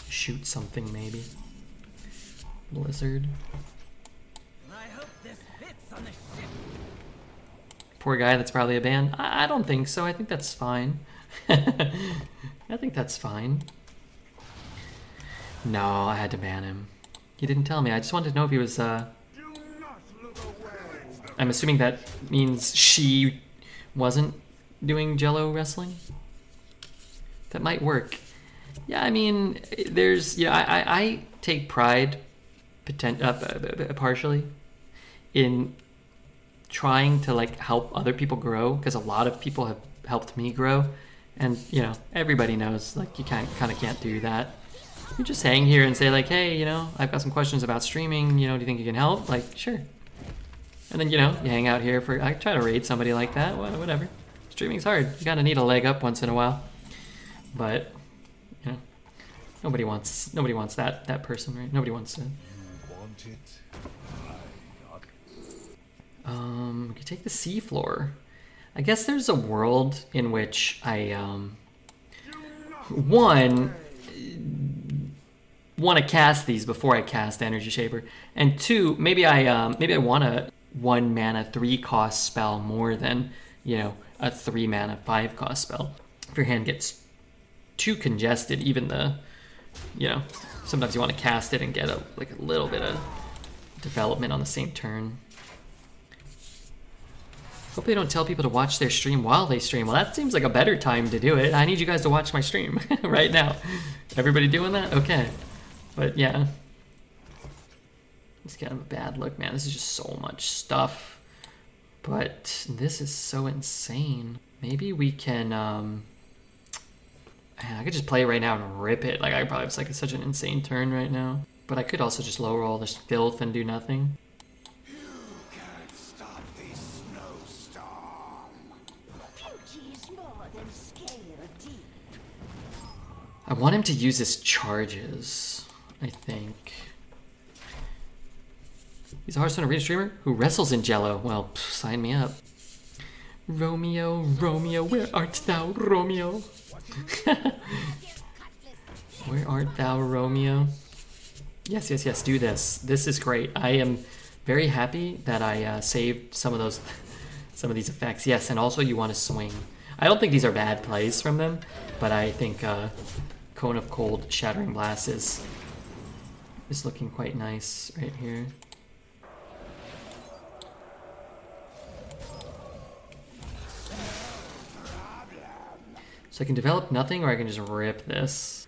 shoot something, maybe. Blizzard. Poor guy, that's probably a ban. I don't think so. I think that's fine. I think that's fine. No, I had to ban him. He didn't tell me. I just wanted to know if he was, I'm assuming that means she wasn't doing jello wrestling? That might work. Yeah, I mean, there's, yeah, I take pride, partially, in trying to, like, help other people grow, because a lot of people have helped me grow, and, you know, everybody knows, like, you kind of can't do that. You just hang here and say, like, hey, you know, I've got some questions about streaming, you know, do you think you can help? Like, sure. And then, you know, you hang out here for, I try to raid somebody like that, whatever. Streaming's hard. You gotta need a leg up once in a while. But, you know, nobody wants that person, right? Nobody wants to. We could take the seafloor. I guess there's a world in which I, one, want to cast these before I cast Energy Shaper, and 2, maybe I want a 1 mana 3-cost spell more than, you know, a 3 mana 5-cost spell. If your hand gets too congested, even the, you know, sometimes you want to cast it and get a little bit of development on the same turn. Hope they don't tell people to watch their stream while they stream. Well, that seems like a better time to do it. I need you guys to watch my stream right now. Everybody doing that? Okay. But yeah. It's kind of a bad look, man. This is just so much stuff. But this is so insane. Maybe we can, man, I could just play right now and rip it. Like, I probably have like such an insane turn right now. But I could also just lower all this filth and do nothing. I want him to use his charges, I think. He's a Hearthstone arena streamer who wrestles in jello. Well, sign me up. Romeo, Romeo, where art thou, Romeo? Where art thou, Romeo? Yes, yes, yes, do this. This is great. I am very happy that I saved some of these effects. Yes, and also you want to swing. I don't think these are bad plays from them, but I think Cone of Cold Shattering Blast is looking quite nice right here. So I can develop nothing, or I can just rip this.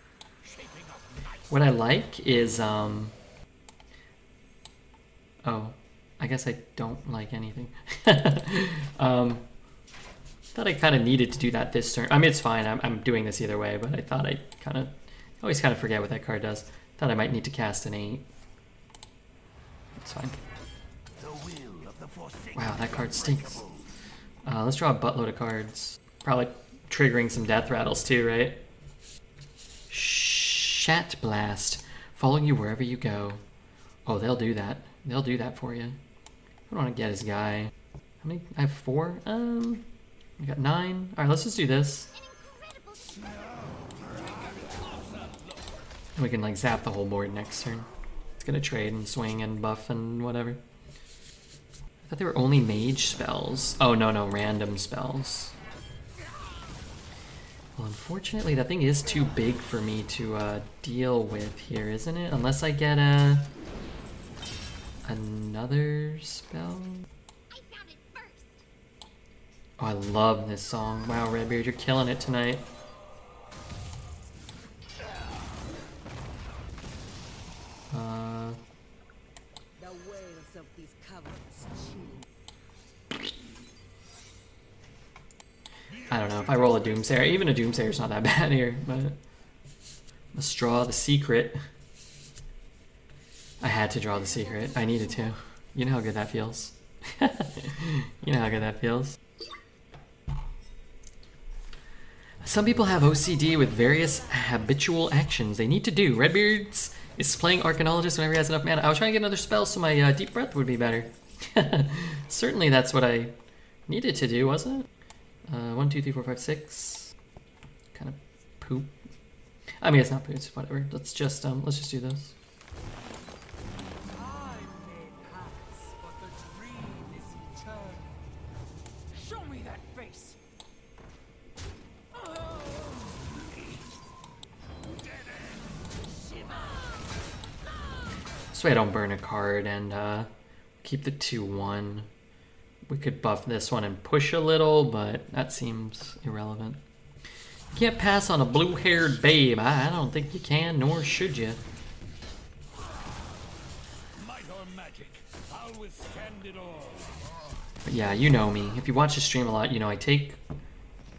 What I like is, oh, I guess I don't like anything. Thought I kind of needed to do that this turn. I mean, it's fine. I'm doing this either way, but I thought I always kind of forget what that card does. Thought I might need to cast an 8. It's fine. Wow, that card stinks. Let's draw a buttload of cards. Probably triggering some death rattles too, right? Shat Blast. Following you wherever you go. Oh, they'll do that. They'll do that for you. I don't want to get his guy. How many? I have 4? I got 9. Alright, let's just do this. And we can like zap the whole board next turn. It's gonna trade and swing and buff and whatever. I thought they were only mage spells. Oh, no, random spells. Well, unfortunately, that thing is too big for me to deal with here, isn't it? Unless I get a... Another spell? Oh, I love this song. Wow, Redbeard, you're killing it tonight. The wails of these caverns. I don't know, if I roll a Doomsayer, even a Doomsayer's not that bad here, but let's draw the secret. I had to draw the secret. I needed to. You know how good that feels. You know how good that feels. Some people have OCD with various habitual actions they need to do. Redbeard's is playing Arcanologist whenever he has enough mana. I was trying to get another spell so my Deep Breath would be better. Certainly that's what I needed to do, wasn't it? 1, 2, 3, 4, 5, 6. Kind of poop. I mean, it's not poop, it's whatever. Let's just do this. Show me that face. This way I don't burn a card and keep the 2/1. We could buff this one and push a little, but that seems irrelevant. You can't pass on a blue-haired babe. I don't think you can, nor should you. But yeah, you know me. If you watch the stream a lot, you know I take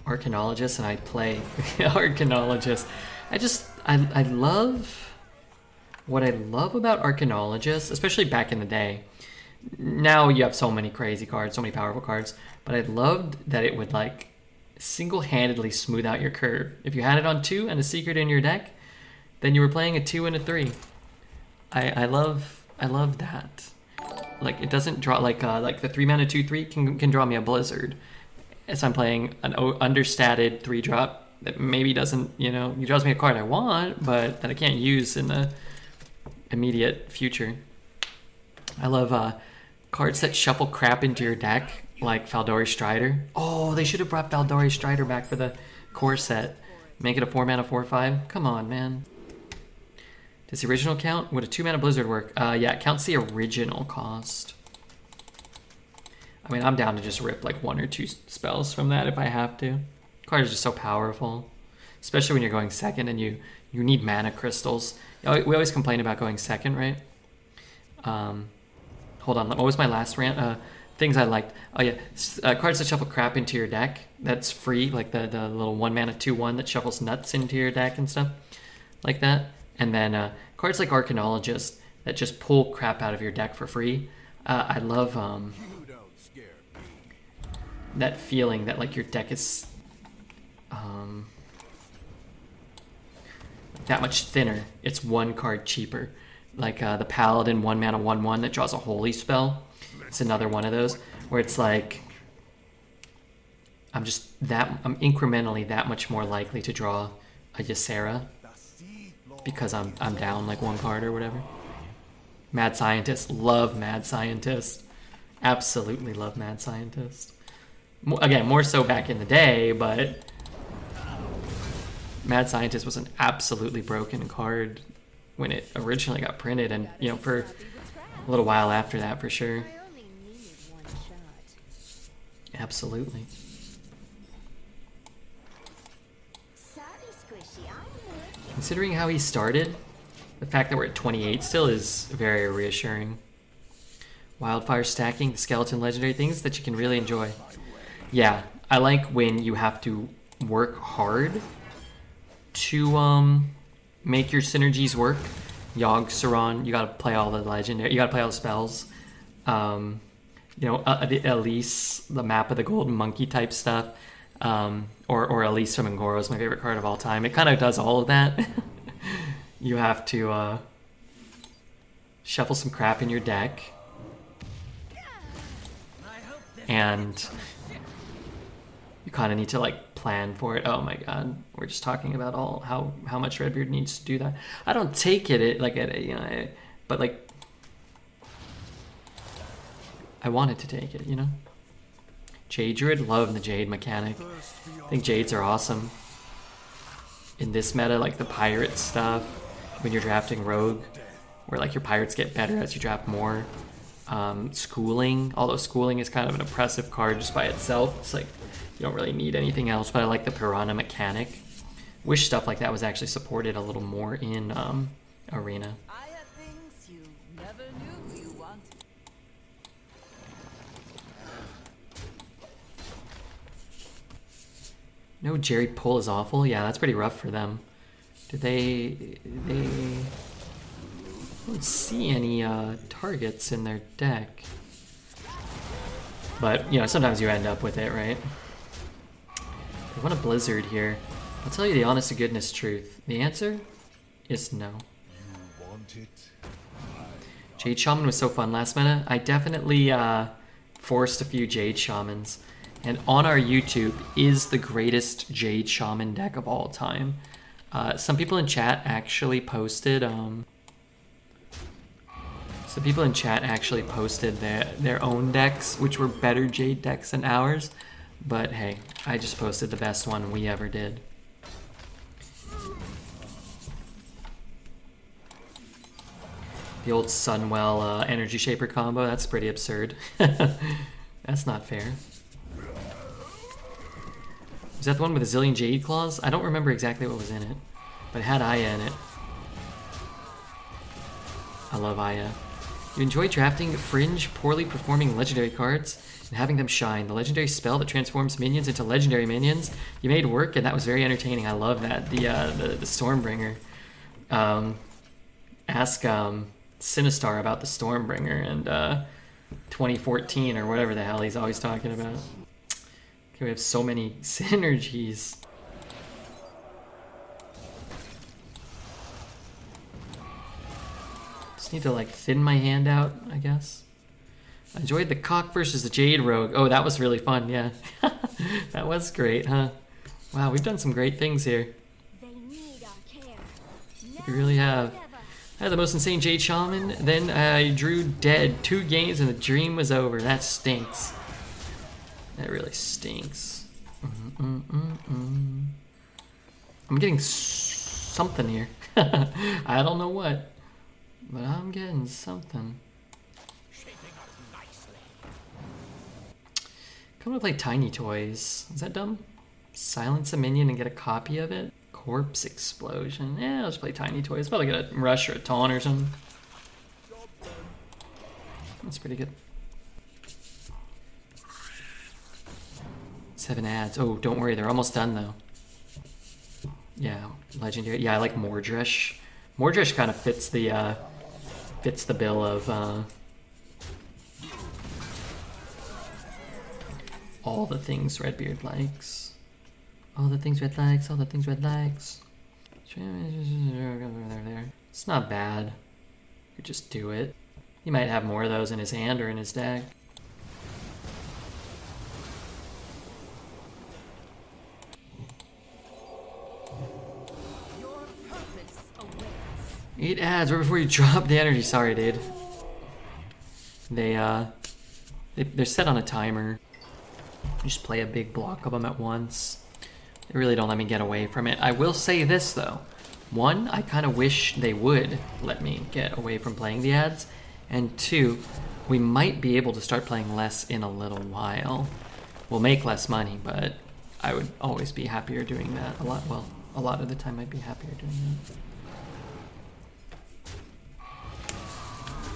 Arcanologist and I play Arcanologist. I love what I love about Arcanologist, especially back in the day. Now you have so many crazy cards, so many powerful cards, but I loved that it would like single-handedly smooth out your curve. If you had it on 2 and a secret in your deck, then you were playing a 2 and a 3. I love that. Like it doesn't draw like the 3-mana 2/3 can draw me a Blizzard. As I'm playing an understated 3-drop that maybe doesn't, you know, he draws me a card I want, but that I can't use in the immediate future. I love cards that shuffle crap into your deck, like Faldori Strider. Oh, they should have brought Faldori Strider back for the core set. Make it a 4-mana 4/5. Come on, man. Does the original count? Would a 2-mana Blizzard work? Yeah, it counts the original cost. I mean, I'm down to just rip like 1 or 2 spells from that if I have to. Card is just so powerful, especially when you're going second and you need mana crystals. You know, we always complain about going second, right? Hold on, what was my last rant? Things I liked. Oh yeah, cards that shuffle crap into your deck. That's free, like the little 1-mana 2/1 that shuffles nuts into your deck and stuff like that. And then cards like Arcanologist that just pull crap out of your deck for free. I love that feeling that like your deck is that much thinner. It's 1 card cheaper. Like the Paladin 1-mana 1/1 that draws a Holy Spell. It's another one of those where it's like I'm incrementally that much more likely to draw a Ysera because I'm down like 1 card or whatever. Mad Scientist, love Mad Scientist. Absolutely love Mad Scientist. Again, more so back in the day, but Mad Scientist was an absolutely broken card when it originally got printed, and you know, for a little while after that, for sure. Absolutely. Considering how he started, the fact that we're at 28 still is very reassuring. Wildfire stacking, the skeleton legendary things that you can really enjoy. Yeah, I like when you have to work hard to make your synergies work. Yogg Saron, you gotta play all the legendary, you gotta play all the spells. You know, the Elise, the Map of the Golden Monkey type stuff. Or Elise from Ngoro is my favorite card of all time. It kind of does all of that. You have to shuffle some crap in your deck. And you kind of need to like plan for it. Oh my god, we're just talking about how much Redbeard needs to do that. I don't take it like you know, but like I wanted to take it, you know. Jade Druid, love the Jade mechanic. I think Jades are awesome. In this meta, like the pirate stuff, when you're drafting Rogue, where like your pirates get better as you draft more. Schooling, although Schooling is kind of an oppressive card just by itself. It's like you don't really need anything else, but I like the Piranha mechanic. Wish stuff like that was actually supported a little more in Arena. I have things you never knew you wanted. No, Jerry Pull is awful. Yeah, that's pretty rough for them. Do they don't see any targets in their deck. But, you know, sometimes you end up with it, right? They want a Blizzard here. I'll tell you the honest to goodness truth. The answer is no. You want it? Jade Shaman was so fun last meta. I definitely forced a few Jade Shamans. And on our YouTube is the greatest Jade Shaman deck of all time. Some people in chat actually posted their own decks, which were better Jade decks than ours. But hey, I just posted the best one we ever did. The old Sunwell Energy Shaper combo, that's pretty absurd. That's not fair. Is that the one with a zillion Jade Claws? I don't remember exactly what was in it, but it had Aya in it. I love Aya. You enjoy drafting fringe, poorly performing legendary cards and having them shine. The legendary spell that transforms minions into legendary minions. You made work, and that was very entertaining. I love that. The Stormbringer. Ask Sinistar about the Stormbringer and 2014 or whatever the hell he's always talking about. Okay, we have so many synergies. Just need to like thin my hand out, I guess. I enjoyed the Cock versus the Jade Rogue. Oh, that was really fun, yeah. That was great, huh? Wow, we've done some great things here. They need our care. We really have. I had the most insane Jade Shaman, then I drew dead 2 games and the dream was over. That stinks. That really stinks. I'm getting something here. I don't know what, but I'm getting something. Come to play Tiny Toys. Is that dumb? Silence a minion and get a copy of it? Corpse Explosion. Yeah, I'll just play Tiny Toys. Probably get a Rush or a Taunt or something. That's pretty good. 7 ads. Oh, don't worry, they're almost done though. Yeah, legendary. Yeah, I like Mordresh. Mordresh kind of fits the bill of all the things Redbeard likes. All the things Red likes. All the things Red likes. It's not bad. You could just do it. He might have more of those in his hand or in his deck. Eight ads right before you drop the energy. Sorry, dude. They're set on a timer. You just play a big block of them at once. They really don't let me get away from it. I will say this though. One, I kind of wish they would let me get away from playing the ads. And two, we might be able to start playing less in a little while. We'll make less money, but I would always be happier doing that. A lot of the time I'd be happier doing that.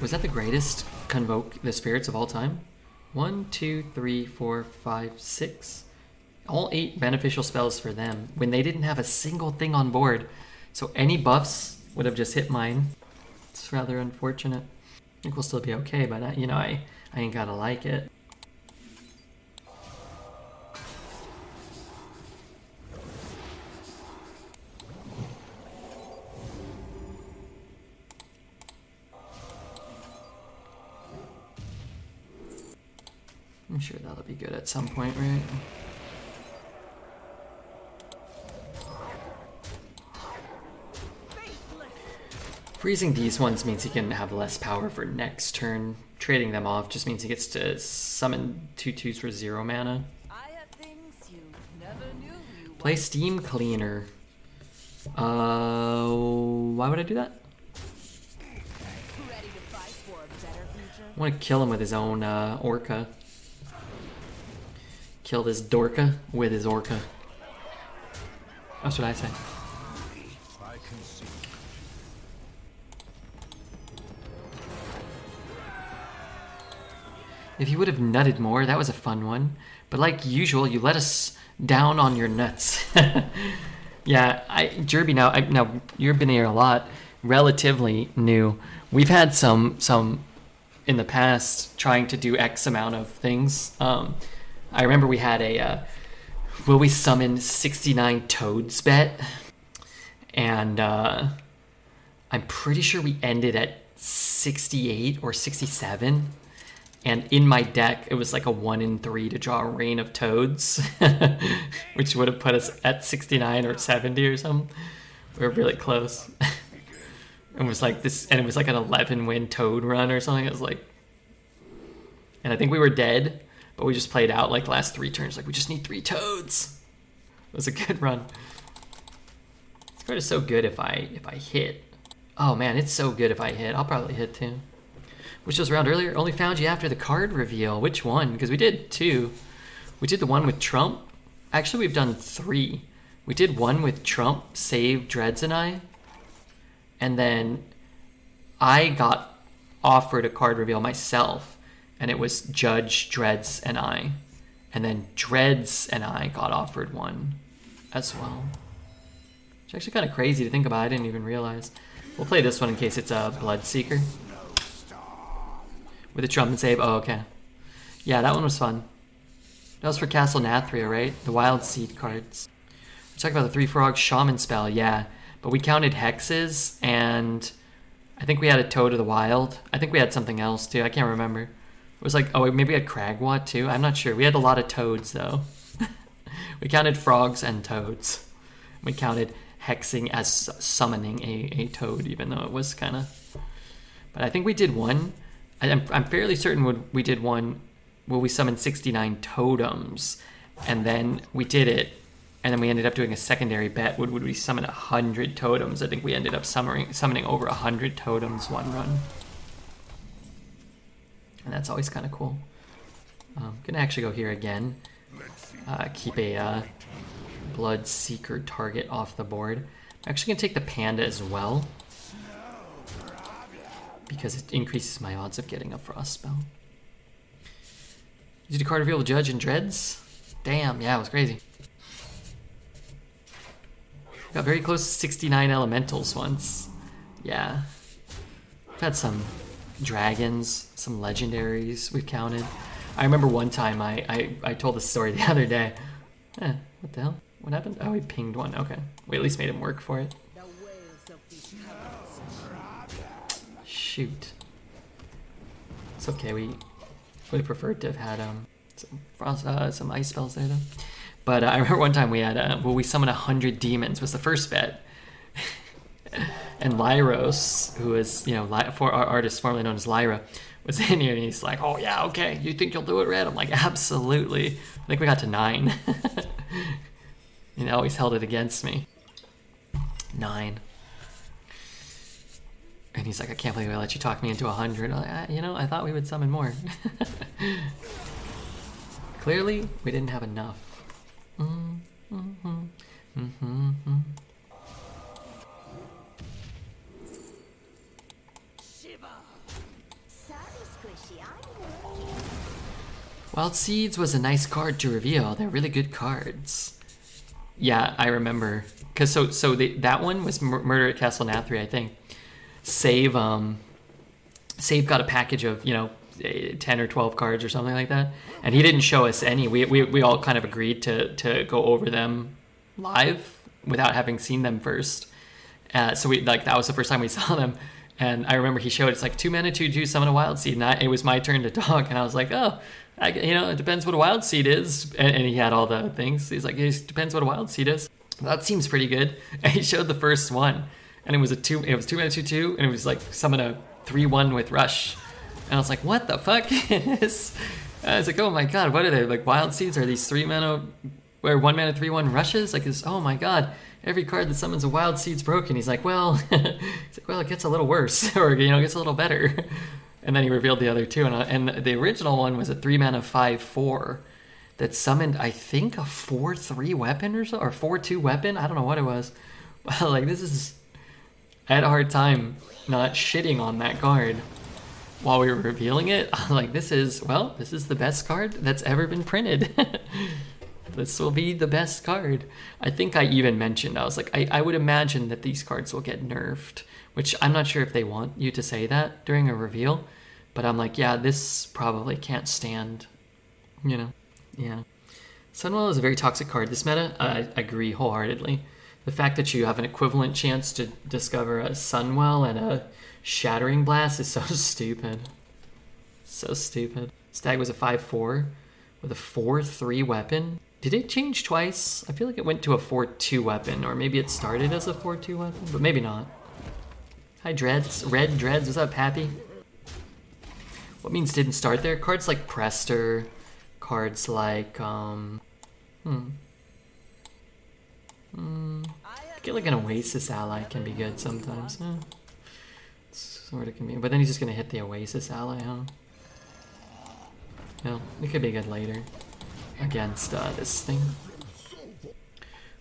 Was that the greatest Convoke the Spirits of all time? 1, 2, 3, 4, 5, 6. All 8 beneficial spells for them when they didn't have a single thing on board. So any buffs would have just hit mine. It's rather unfortunate. I think we'll still be okay, but you know, I ain't gotta like it. I'm sure that'll be good at some point, right? Freezing these ones means he can have less power for next turn. Trading them off just means he gets to summon 2/2s for 0 mana. I have things you never knew you Play Steam Cleaner. Why would I do that? ready to fight for a better future. I want to kill him with his own orca. Kill this Dorka with his orca. That's what I say. I can see. If you would have nutted more, that was a fun one. But like usual, you let us down on your nuts. Yeah, Jerby, now you've been here a lot, relatively new. We've had some in the past trying to do X amount of things. I remember we had a will we summon 69 toads bet, and I'm pretty sure we ended at 68 or 67. And in my deck, it was like a 1 in 3 to draw a rain of toads, which would have put us at 69 or 70 or something. We were really close. It was like this, and it was like an 11-win toad run or something. It was like, and I think we were dead, but we just played out like the last 3 turns. Like, we just need 3 toads. It was a good run. This card is so good if I hit. Oh man, it's so good if I hit. I'll probably hit too. Which was around earlier. Only found you after the card reveal. Which one? Because we did 2. We did the one with Trump. Actually, we've done 3. We did one with Trump, Save, Dreads, and I. And then I got offered a card reveal myself. And it was Judge, Dreads, and I. And then Dreads and I got offered one as well. It's actually kind of crazy to think about. I didn't even realize. We'll play this one in case it's a Bloodseeker. With a Trump and Save. Oh, okay. Yeah, that one was fun. That was for Castle Nathria, right? The Wild Seed cards. We're talking about the 3-frog Shaman spell, yeah. But we counted hexes, and I think we had a Toad of the Wild. I think we had something else, too. I can't remember. It was like, oh, maybe we had Cragwat, too. I'm not sure. We had a lot of toads, though. We counted frogs and toads. We counted hexing as summoning a toad, even though it was kind of... But I think we did one... I'm fairly certain we did one where we summoned 69 totems, and then we did it, and then we ended up doing a secondary bet. Would we summon 100 totems? I think we ended up summoning over 100 totems one run. And that's always kind of cool. I'm going to actually go here again. Keep a Bloodseeker target off the board. I'm actually going to take the Panda as well, because it increases my odds of getting a Frost spell. Did you card reveal Judge and Dreads? Damn, yeah, it was crazy. Got very close to 69 elementals once. Yeah. We've had some dragons, some legendaries we've counted. I remember one time I told this story the other day. What the hell? What happened? Oh, he pinged one. Okay. We at least made him work for it. Shoot. It's okay, we would have preferred to have had some ice spells there though. But I remember one time we had well, we summoned 100 demons was the first bet. And Lyros, who is, you know, for our artist formerly known as Lyra, was in here and he's like, oh yeah, okay, you think you'll do it, Red? I'm like, absolutely. I think we got to 9. He always held it against me. 9. And he's like, I can't believe I let you talk me into 100. I'm like, you know, I thought we would summon more. Clearly, we didn't have enough. Wild Seeds was a nice card to reveal. They're really good cards. Yeah, I remember. Cause so that one was Murder at Castle Nathria, I think. Save got a package of, you know, 10 or 12 cards or something like that, and he didn't show us any. We all kind of agreed to go over them live without having seen them first. So we, like, that was the first time we saw them, and I remember he showed it's like 2 mana 2/2 summon a Wild Seed, and it was my turn to talk, and I was like, oh, you know, it depends what a Wild Seed is, and he had all the things. He's like, it depends what a Wild Seed is. That seems pretty good. And he showed the first one. And it was 2 mana 2/2, and it was like summon a 3/1 with Rush. And I was like, what the fuck is? I was like, oh my god, what are they? Like Wild Seeds? Are these 3 mana or 1 mana 3/1 rushes? Like this, oh my god, every card that summons a Wild Seed's broken. He's like, well, it gets a little worse, or, you know, it gets a little better. And then he revealed the other two, and the original one was a 3-mana 5/4 that summoned, I think, a 4/3 weapon or so, or 4/2 weapon. I don't know what it was. Like, this is... I had a hard time not shitting on that card while we were revealing it. I'm like, this is the best card that's ever been printed. This will be the best card. I think I even mentioned, I was like, I would imagine that these cards will get nerfed, which I'm not sure if they want you to say that during a reveal, but I'm like, yeah, this probably can't stand, you know? Yeah. Sunwell is a very toxic card. This meta, I agree wholeheartedly. The fact that you have an equivalent chance to discover a Sunwell and a Shattering Blast is so stupid. So stupid. Stag was a 5/4 with a 4/3 weapon. Did it change twice? I feel like it went to a 4/2 weapon, or maybe it started as a 4/2 weapon, but maybe not. Hi Dreads, Red Dreads, what's up, Happy? What means didn't start there? Cards like Prester, cards like, get like an Oasis ally can be good sometimes. Sort of can be, but then he's just gonna hit the Oasis ally, huh? No, it could be good later against this thing.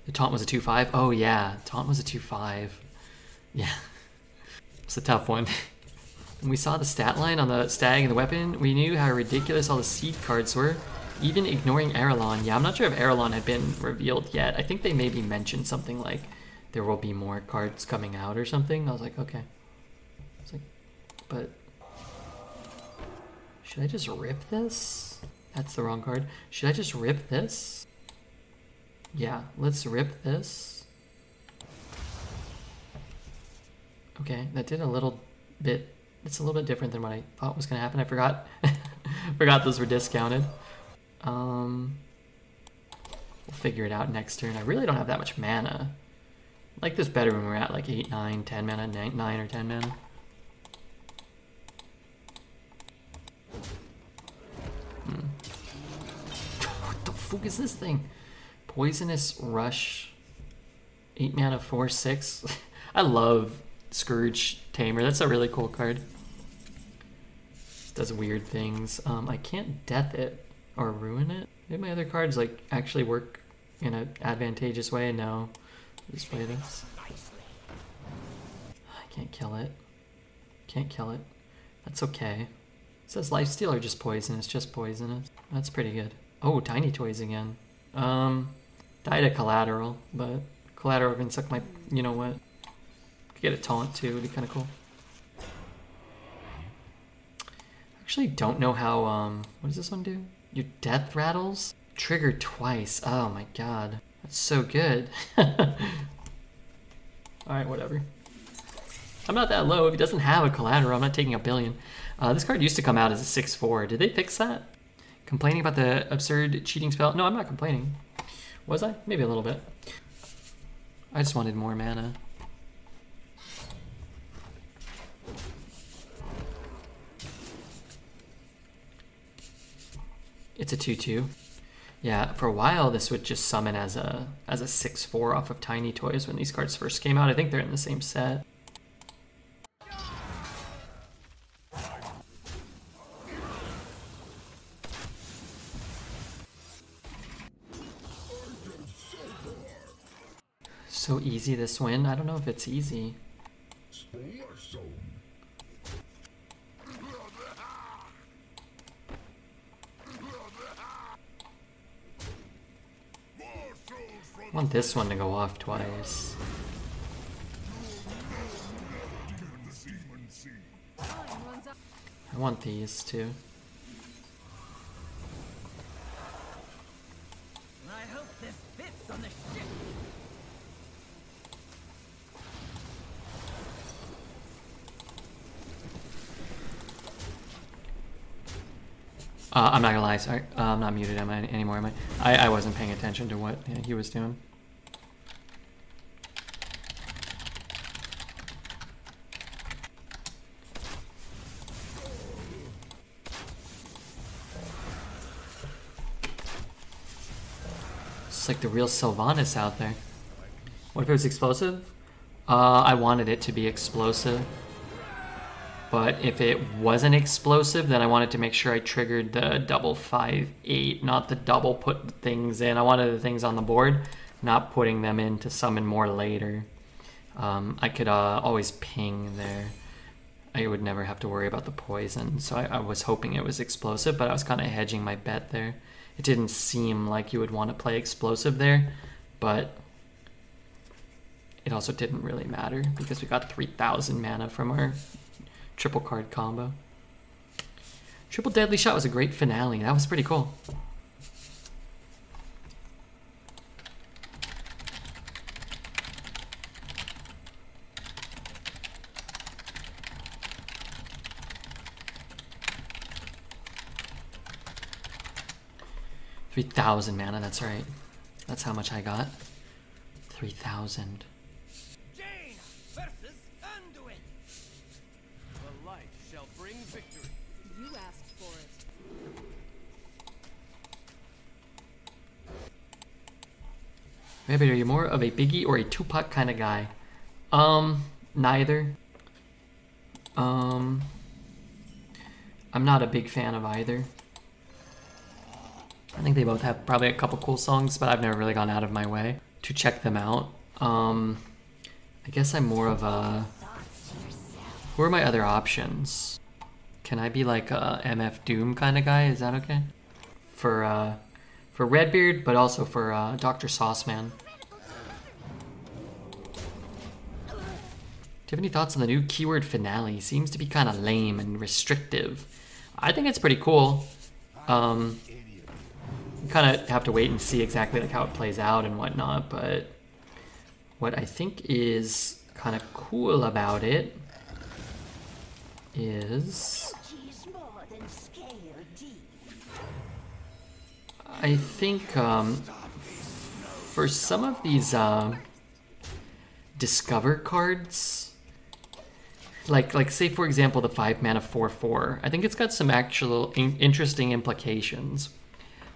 The taunt was a 2/5. Oh yeah, taunt was a 2/5. Yeah, it's a tough one. When we saw the stat line on the stag and the weapon, we knew how ridiculous all the seed cards were, even ignoring Erelon. Yeah, I'm not sure if Erelon had been revealed yet. I think they maybe mentioned something like there will be more cards coming out or something. I was like, okay. It's like, but should I just rip this? That's the wrong card. Should I just rip this? Yeah, let's rip this. Okay, that did a little bit. It's a little bit different than what I thought was gonna happen. I forgot. Forgot those were discounted. We'll figure it out next turn. I really don't have that much mana. I like this better when we're at like 8, 9, 10 mana, 9 or 10 mana. What the fuck is this thing? Poisonous Rush. 8 mana, 4/6. I love Scourge Tamer. That's a really cool card. Does weird things. I can't death it or ruin it. Maybe my other cards like actually work in an advantageous way. No. Just play this. I can't kill it. Can't kill it. That's okay. It says lifesteal or just poisonous? Just poisonous. That's pretty good. Oh, Tiny Toys again. Died a collateral, but collateral can suck my, you know what? Could get a taunt too, would be kind of cool. Actually don't know how, what does this one do? Your death rattles? Triggered twice. Oh my god. That's so good. Alright, whatever. I'm not that low. If he doesn't have a collateral, I'm not taking a billion. This card used to come out as a 6/4. Did they fix that? Complaining about the absurd cheating spell? No, I'm not complaining. Was I? Maybe a little bit. I just wanted more mana. It's a 2/2. Yeah, for a while this would just summon as a 6/4 off of Tiny Toys when these cards first came out. I think they're in the same set. So easy this win? I don't know if it's easy. I want this one to go off twice. I want these too. I hope this fits on the ship. I'm not gonna lie, sorry. I'm not muted anymore, am I? I wasn't paying attention to what he was doing. It's like the real Sylvanas out there. What if it was explosive? I wanted it to be explosive. But if it wasn't explosive, then I wanted to make sure I triggered the double 5/8, not the double put things in. I wanted the things on the board, not putting them in to summon more later. I could always ping there. I would never have to worry about the poison, so I was hoping it was explosive, but I was kind of hedging my bet there. It didn't seem like you would want to play explosive there, but it also didn't really matter because we got 3,000 mana from our triple card combo. Triple Deadly Shot was a great finale. That was pretty cool. $3,000 mana, that's right. That's how much I got. 3,000. Jane versus Anduin. The light shall bring victory. You asked for it. Rabbit, are you more of a Biggie or a Tupac kind of guy? Neither. I'm not a big fan of either. I think they both have probably a couple cool songs, but I've never really gone out of my way to check them out. I guess I'm more of a... Who are my other options? Can I be like a MF Doom kind of guy? Is that okay? For Redbeard, but also for Dr. Sauceman. Do you have any thoughts on the new keyword finale? Seems to be kind of lame and restrictive. I think it's pretty cool. You kind of have to wait and see exactly like how it plays out and whatnot, but what I think is kind of cool about it is I think for some of these discover cards, like say for example the 5 mana 4/4, I think it's got some actual interesting implications.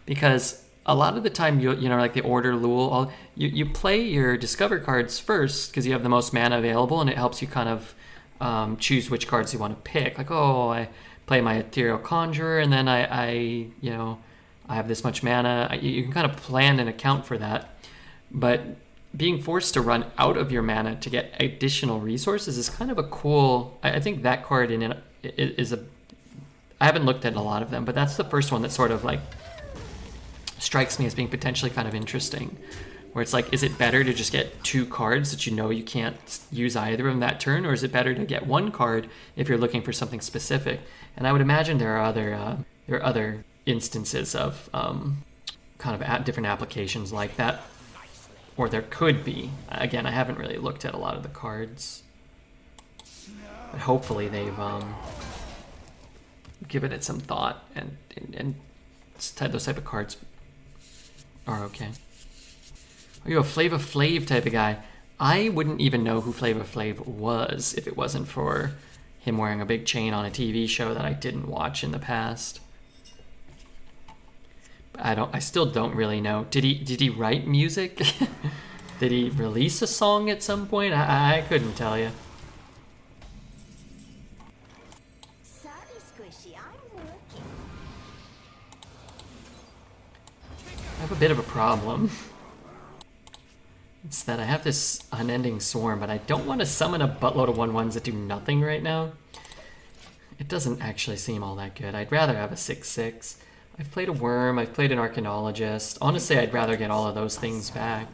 Because a lot of the time, you know, like the Order Lul, you play your Discover cards first because you have the most mana available, and it helps you kind of choose which cards you want to pick. Like, oh, I play my Ethereal Conjurer, and then I have this much mana. You can kind of plan and account for that. But being forced to run out of your mana to get additional resources is kind of a cool... I think that card in it is a... I haven't looked at a lot of them, but that's the first one that sort of like... strikes me as being potentially kind of interesting, where it's like, is it better to just get 2 cards that you know you can't use either of them that turn, or is it better to get 1 card if you're looking for something specific? And I would imagine there are other instances of kind of different applications like that, or there could be. Again, I haven't really looked at a lot of the cards, but hopefully they've given it some thought and those type of cards are okay. Are you a Flava Flav type of guy? I wouldn't even know who Flava Flav was if it wasn't for him wearing a big chain on a TV show that I didn't watch in the past. I still don't really know. Did he write music? Did he release a song at some point? I couldn't tell you. Sorry, Squishy, I'm working. I have a bit of a problem. It's that I have this unending swarm, but I don't want to summon a buttload of 1/1s that do nothing right now. It doesn't actually seem all that good. I'd rather have a 6/6. I've played a worm, I've played an archaeologist. Honestly, I'd rather get all of those things back.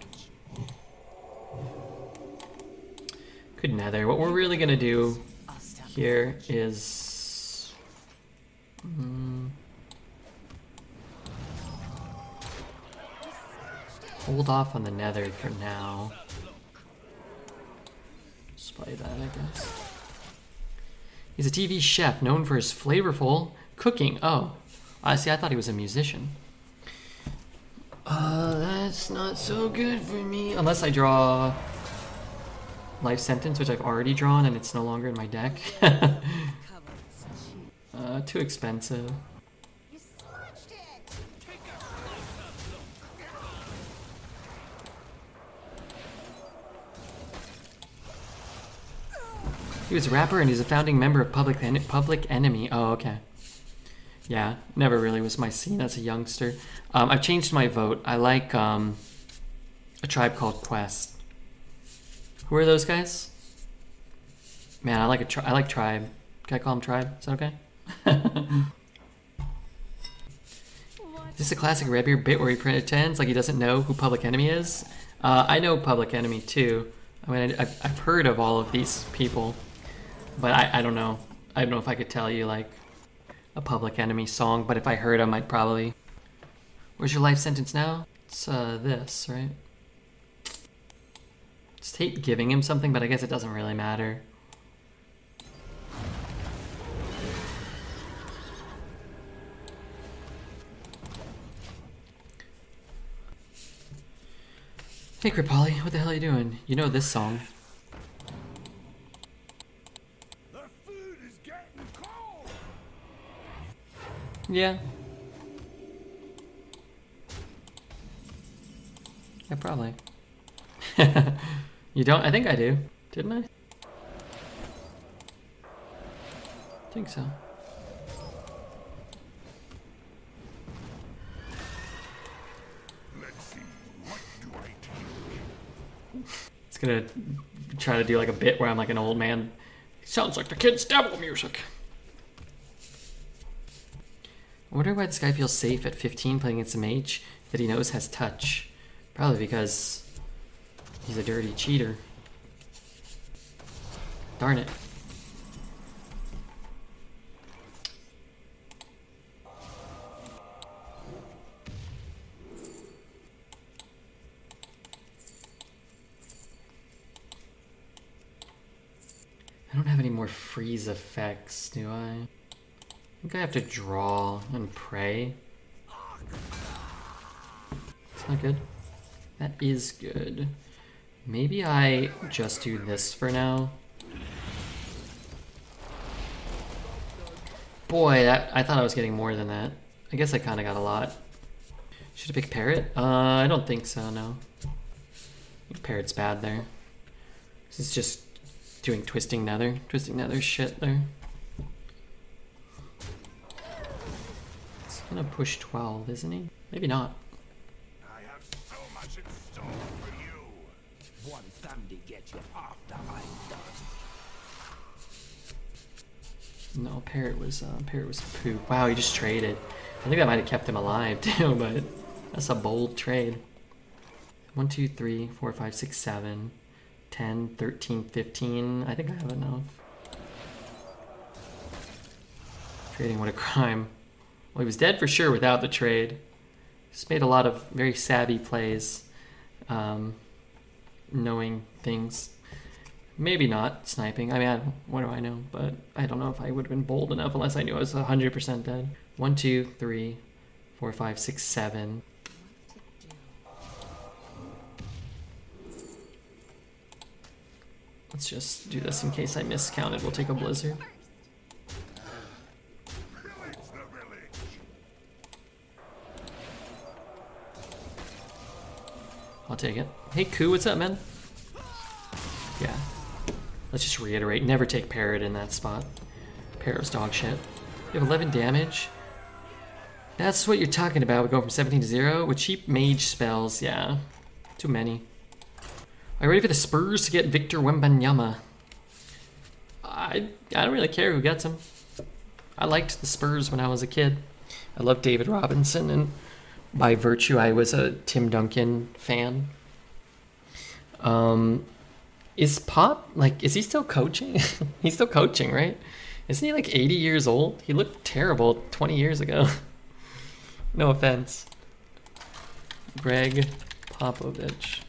Good nether. What we're really gonna do here is... hold off on the nether for now. Just play that, I guess. He's a TV chef known for his flavorful cooking. Oh, I see. I thought he was a musician. That's not so good for me. Unless I draw Life Sentence, which I've already drawn, and it's no longer in my deck. Too expensive. You smudged it. He was a rapper and he's a founding member of Public Enemy. Oh, okay. Yeah, never really was my scene as a youngster. I've changed my vote. I like A Tribe Called Quest. Who are those guys? Man, I like Tribe. Can I call him Tribe? Is that okay? Is this a classic Redbeard bit where he pretends like he doesn't know who Public Enemy is? I know Public Enemy too. I mean, I've heard of all of these people, but I don't know. I don't know if I could tell you like a Public Enemy song, but if I heard them, I'd probably... Where's your life sentence now? It's this, right? Just hate giving him something, but I guess it doesn't really matter. Hey Kripali, what the hell are you doing? You know this song. The food is getting cold. Yeah. Yeah, probably. You don't? I think I do. Didn't I? I think so. Let's see. What do I do? It's gonna try to do like a bit where I'm like an old man. Sounds like the kid's devil music. I wonder why this guy feels safe at 15 playing against a mage that he knows has touch. Probably because he's a dirty cheater. Darn it. I don't have any more freeze effects, do I? I think I have to draw and pray. It's not good. That is good. Maybe I just do this for now. Boy, that I thought I was getting more than that. I guess I kind of got a lot. Should I pick Parrot? I don't think so, no. I think Parrot's bad there. This is just doing Twisting Nether shit there. He's gonna push 12, isn't he? Maybe not. I have so much in store for you. One Sunday get you after I'm done. No, Parrot was poo. Wow, he just traded. I think that might have kept him alive too, but that's a bold trade. 1, 2, 3, 4, 5, 6, 7, 10, 13, 15. I think I have enough. Trading, what a crime. Well, he was dead for sure without the trade. Just made a lot of very savvy plays, knowing things. Maybe not sniping. I mean, what do I know? But I don't know if I would have been bold enough unless I knew I was 100% dead. 1, 2, 3, 4, 5, 6, 7. Let's just do this in case I miscounted. We'll take a blizzard. Pillage the village. I'll take it. Hey, Koo, what's up, man? Yeah. Let's just reiterate, never take Parrot in that spot. Parrot's dog shit. You have 11 damage. That's what you're talking about. We go from 17 to 0 with cheap mage spells. Yeah, too many. Are you ready for the Spurs to get Victor Wembanyama? I don't really care who gets him. I liked the Spurs when I was a kid. I loved David Robinson, and by virtue, I was a Tim Duncan fan. Is Pop, like, is he still coaching? He's still coaching, right? Isn't he like 80 years old? He looked terrible 20 years ago. No offense. Greg Popovich.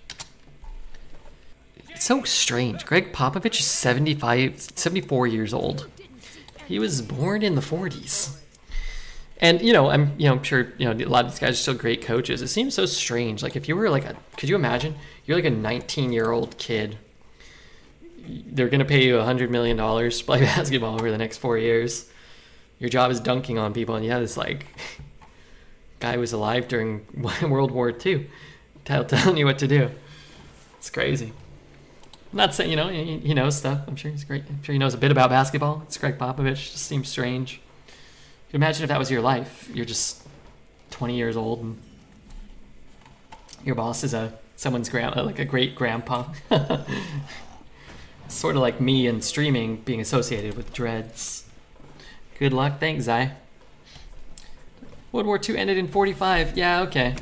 It's so strange. Greg Popovich is 74 years old. He was born in the 40s. And, I'm sure, a lot of these guys are still great coaches. It seems so strange. Like, if you were like could you imagine? You're like a 19-year-old kid. They're going to pay you $100 million to play basketball over the next 4 years. Your job is dunking on people, and you have this, like, guy who was alive during World War II telling you what to do. It's crazy. I'm not saying, you know, he knows stuff. I'm sure he's great. I'm sure he knows a bit about basketball. It's Greg Popovich. Just seems strange. You can imagine if that was your life. You're just 20 years old and your boss is someone's like a great grandpa. Sort of like me and streaming being associated with dreads. Good luck. Thanks, Zai. World War II ended in 45. Yeah, okay.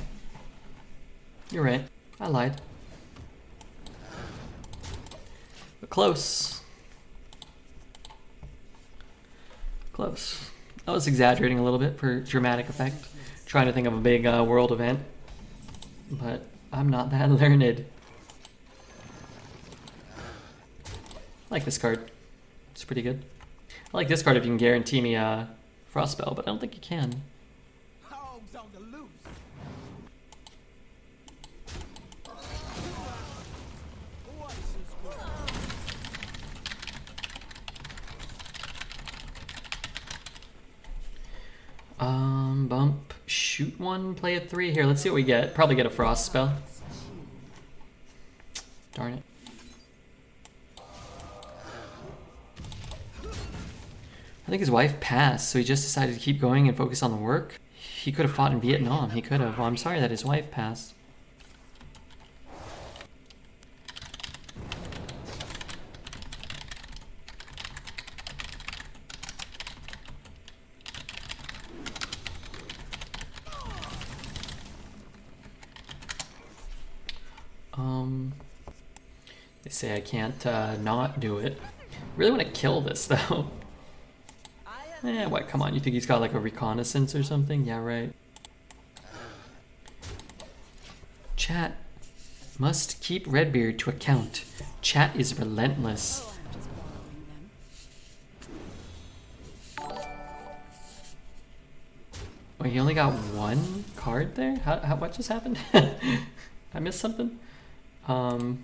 You're right. I lied. But close. Close. I was exaggerating a little bit for dramatic effect. Trying to think of a big world event. But I'm not that learned. I like this card. It's pretty good. I like this card if you can guarantee me a Frostspell, but I don't think you can. Hogs on the loose. Bump, shoot one, play a 3. Here, let's see what we get. Probably get a Frost spell. Darn it. I think his wife passed, so he just decided to keep going and focus on the work. He could have fought in Vietnam. He could have. Well, I'm sorry that his wife passed. They say I can't not do it. Really want to kill this though. What? Come on, you think he's got like a reconnaissance or something? Yeah, right. Chat must keep Redbeard to account. Chat is relentless. Oh, he only got one card there? What just happened? I missed something? Let's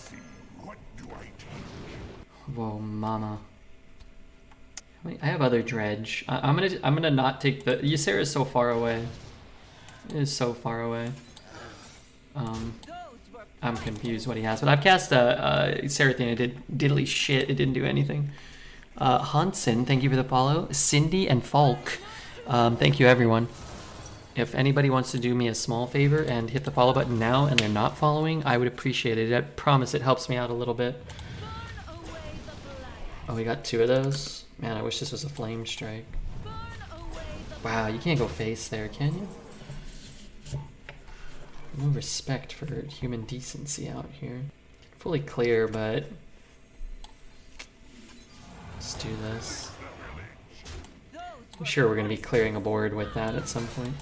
see. What do I take? Whoa, mama. I have other dredge. I'm gonna not take the Ysera is so far away. It is so far away. I'm confused what he has, but I've cast Seraphine. It did diddly shit. It didn't do anything. Hansen, thank you for the follow. Cindy and Falk, thank you everyone. If anybody wants to do me a small favor and hit the follow button now and they're not following, I would appreciate it. I promise it helps me out a little bit. Oh, we got 2 of those? Man, I wish this was a flame strike. Wow, you can't go face there, can you? No respect for human decency out here. Fully clear, but let's do this. I'm sure we're going to be clearing a board with that at some point.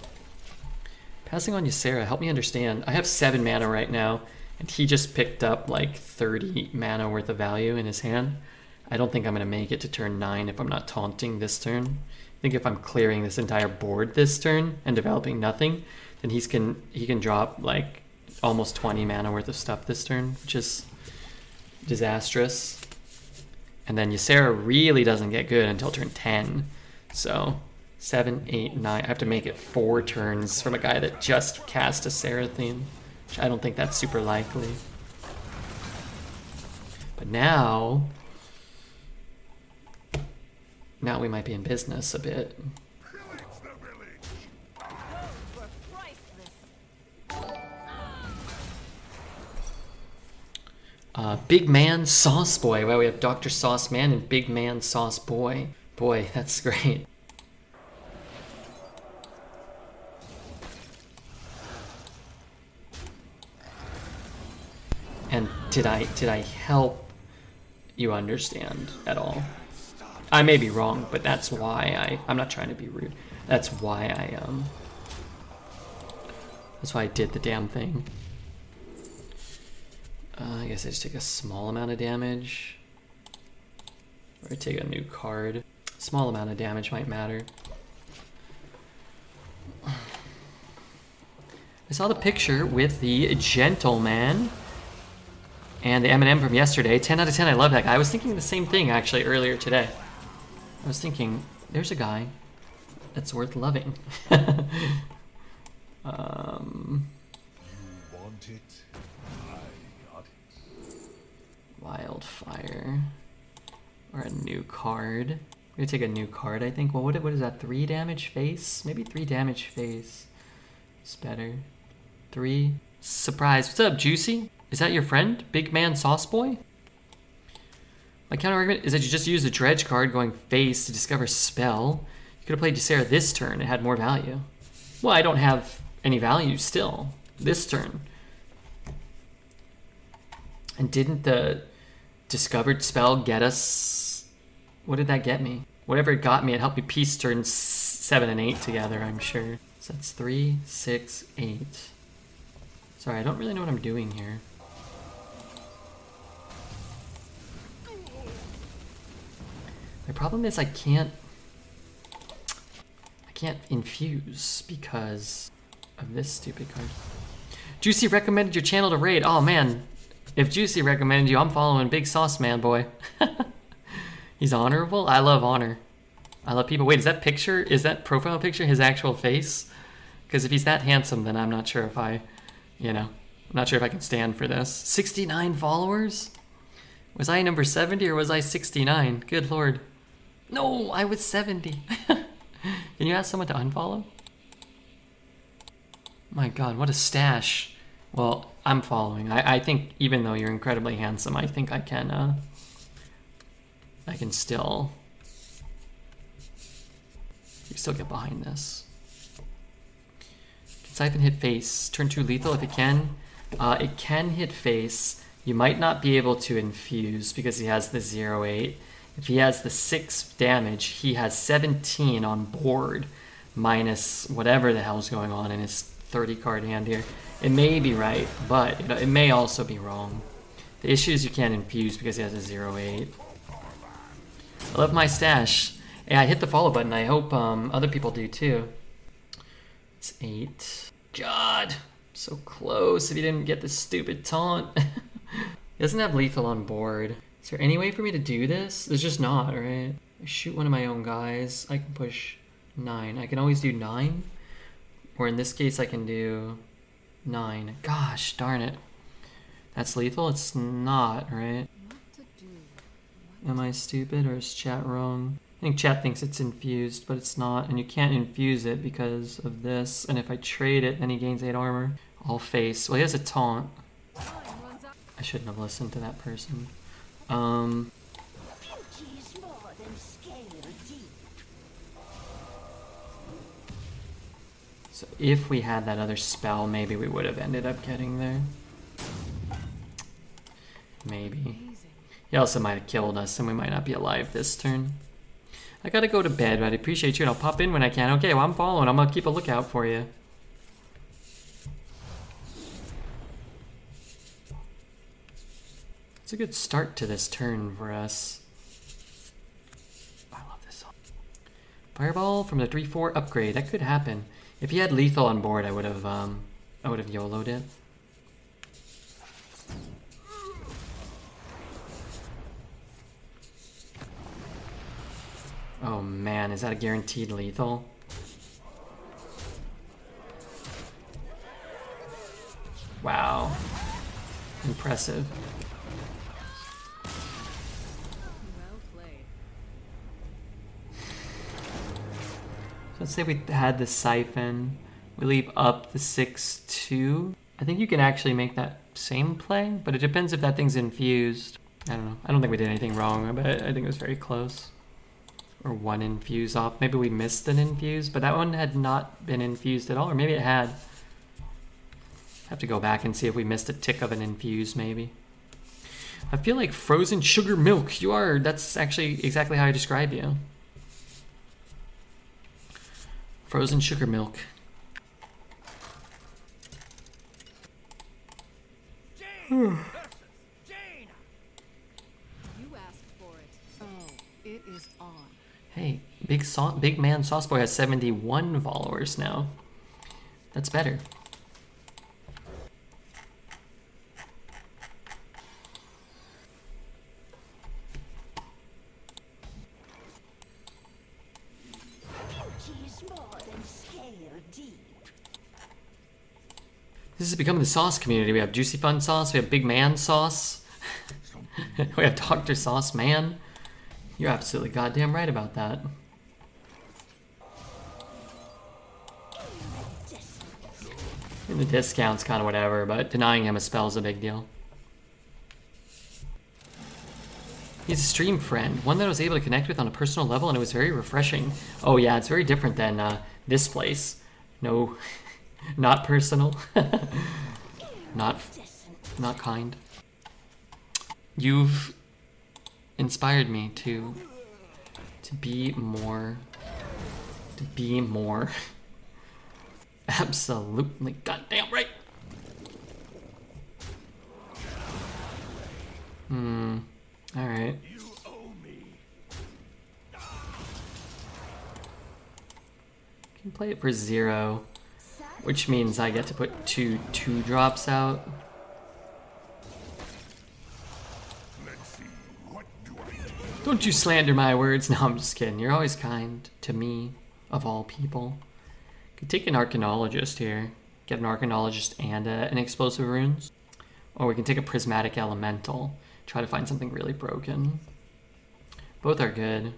Passing on Ysera, help me understand. I have 7 mana right now, and he just picked up like 30 mana worth of value in his hand. I don't think I'm going to make it to turn 9 if I'm not taunting this turn. I think if I'm clearing this entire board this turn and developing nothing, then he can drop like almost 20 mana worth of stuff this turn, which is disastrous. And then Ysera really doesn't get good until turn 10. So 7, 8, 9. I have to make it 4 turns from a guy that just cast a Seraphine, which I don't think that's super likely. But now we might be in business a bit. Big Man Sauce Boy. Wow, we have Dr. Sauce Man and Big Man Sauce Boy. Boy, that's great. And did I help you understand at all? I may be wrong, but that's why I'm not trying to be rude. That's why that's why I did the damn thing. I guess I just take a small amount of damage. Or I take a new card. Small amount of damage might matter. I saw the picture with the gentleman and the M&M from yesterday. 10 out of 10, I love that guy. I was thinking the same thing actually earlier today. I was thinking, there's a guy that's worth loving. want it? I got it. Wildfire. Or a new card. We're gonna take a new card, I think. Well, what is that? 3 damage face? Maybe 3 damage face. It's better. 3. Surprise. What's up, Juicy? Is that your friend? Big man sauce boy? My counter argument is that you just use the dredge card going face to discover spell. You could have played Ysera this turn. It had more value. Well, I don't have any value still. This turn. And didn't the discovered spell get us... What did that get me? Whatever it got me, it helped me piece turns 7 and 8 together, I'm sure. So that's 3, 6, 8. Sorry, I don't really know what I'm doing here. My problem is I can't infuse because of this stupid card. Juicy recommended your channel to raid. Oh man, if Juicy recommended you, I'm following Big Sauce Man Boy. He's honorable? I love honor. I love people. Wait, is that profile picture his actual face? Because if he's that handsome, then I'm not sure if I'm not sure if I can stand for this. 69 followers? Was I number 70 or was I 69? Good lord. No, I was 70. Can you ask someone to unfollow? My god, what a stash. Well, I'm following. I think even though you're incredibly handsome, I think I can still get behind this. Can Siphon hit face? Turn 2 lethal if it can. It can hit face. You might not be able to infuse because he has the 0-8. If he has the 6 damage, he has 17 on board minus whatever the hell's going on in his 30 card hand here. It may be right, but it may also be wrong. The issue is you can't infuse because he has a 0-8. I love my stash. Yeah, I hit the follow button. I hope other people do too. It's 8. God, so close if he didn't get this stupid taunt. He doesn't have lethal on board. Is there any way for me to do this? There's just not, right? I shoot one of my own guys. I can push 9. I can always do 9. Or in this case, I can do 9. Gosh, darn it. That's lethal? It's not, right? Am I stupid or is chat wrong? I think chat thinks it's infused, but it's not. And you can't infuse it because of this. And if I trade it, then he gains 8 armor. All face. Well, he has a taunt. I shouldn't have listened to that person. So if we had that other spell, maybe we would have ended up getting there. Maybe. He also might have killed us and we might not be alive this turn. I gotta go to bed, but I appreciate you and I'll pop in when I can. Okay, well I'm following. I'm gonna keep a lookout for you. It's a good start to this turn for us. I love this song. Fireball from the 3-4 upgrade. That could happen. If he had lethal on board, I would have YOLO'd it. Oh man, is that a guaranteed lethal? Wow. Impressive. Let's say we had the Siphon. We leave up the 6-2. I think you can actually make that same play, but it depends if that thing's infused. I don't know. I don't think we did anything wrong, but I think it was very close. Or 1 infuse off. Maybe we missed an infuse, but that one had not been infused at all, or maybe it had. Have to go back and see if we missed a tick of an infuse, maybe. I feel like frozen sugar milk. You are. That's actually exactly how I describe you. Frozen sugar milk. You asked for it. Oh, it is on. Hey, Big Man Sauce Boy has 71 followers now. That's better. This is becoming the sauce community. We have Juicy Fun Sauce, we have Big Man Sauce, we have Dr. Sauce Man. You're absolutely goddamn right about that. And the discount's kind of whatever, but denying him a spell is a big deal. He's a stream friend, one that I was able to connect with on a personal level, and it was very refreshing. Oh yeah, it's very different than this place. No, not personal. not kind. You've inspired me to be more. Absolutely goddamn right. Alright. You owe me. Can play it for 0, which means I get to put 2 2-drops out. Let's see. What do I do? Don't you slander my words. No, I'm just kidding. You're always kind to me, of all people. Could take an Arcanologist here. Get an Arcanologist and an Explosive Runes. Or we can take a Prismatic Elemental. Try to find something really broken. Both are good.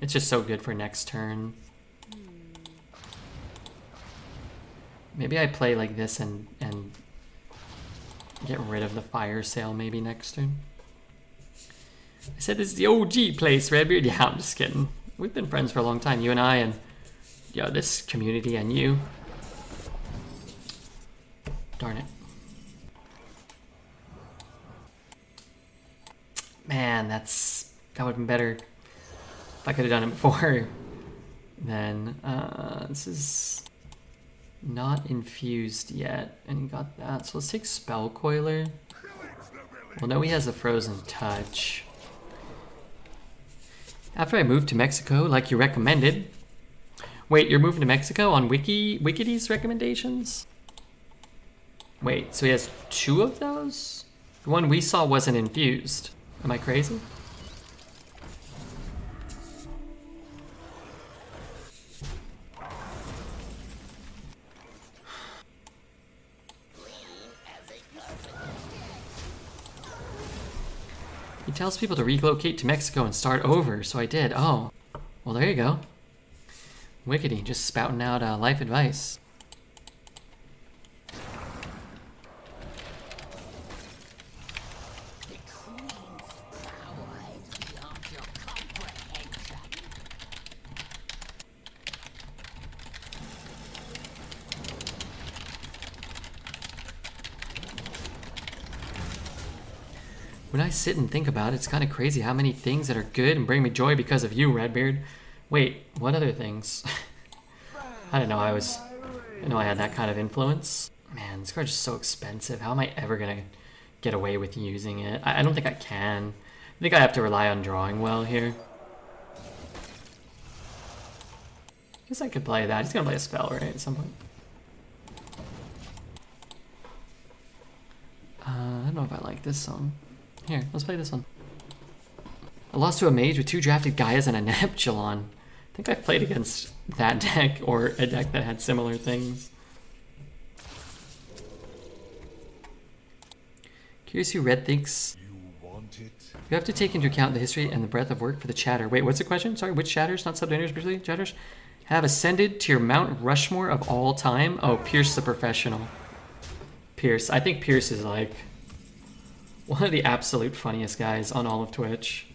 It's just so good for next turn. Maybe I play like this and get rid of the Fire Sale maybe next turn. I said this is the OG place, Redbeard. Yeah, I'm just kidding. We've been friends for a long time, you and I, and yeah, this community and you. Darn it. Man, that would have been better if I could have done it before. Then this is not infused yet, and he got that. So let's take Spell Coiler. Well, no, he has a Frozen Touch. After I moved to Mexico, like you recommended. Wait, you're moving to Mexico on Wikidy's recommendations? Wait, so he has 2 of those? The one we saw wasn't infused. Am I crazy? He tells people to relocate to Mexico and start over, so I did. Oh, well there you go. Wickedy, just spouting out life advice. When I sit and think about it, it's kind of crazy how many things that are good and bring me joy because of you, Redbeard. Wait, what other things? I didn't know I had that kind of influence. Man, this card's just so expensive. How am I ever gonna get away with using it? I don't think I can. I think I have to rely on drawing well here. Guess I could play that. He's gonna play a spell, right, at some point. I don't know if I like this song. Here, let's play this one. I lost to a Mage with 2 drafted Gaias and a Neptulon. I think I've played against that deck or a deck that had similar things. Curious who Red thinks. You want it? You have to take into account the history and the breadth of work for the chatter. Wait, what's the question? Sorry, which chatters, not subdividers, particularly chatters, have ascended to your Mount Rushmore of all time? Oh, Pierce the Professional. Pierce. I think Pierce is like one of the absolute funniest guys on all of Twitch.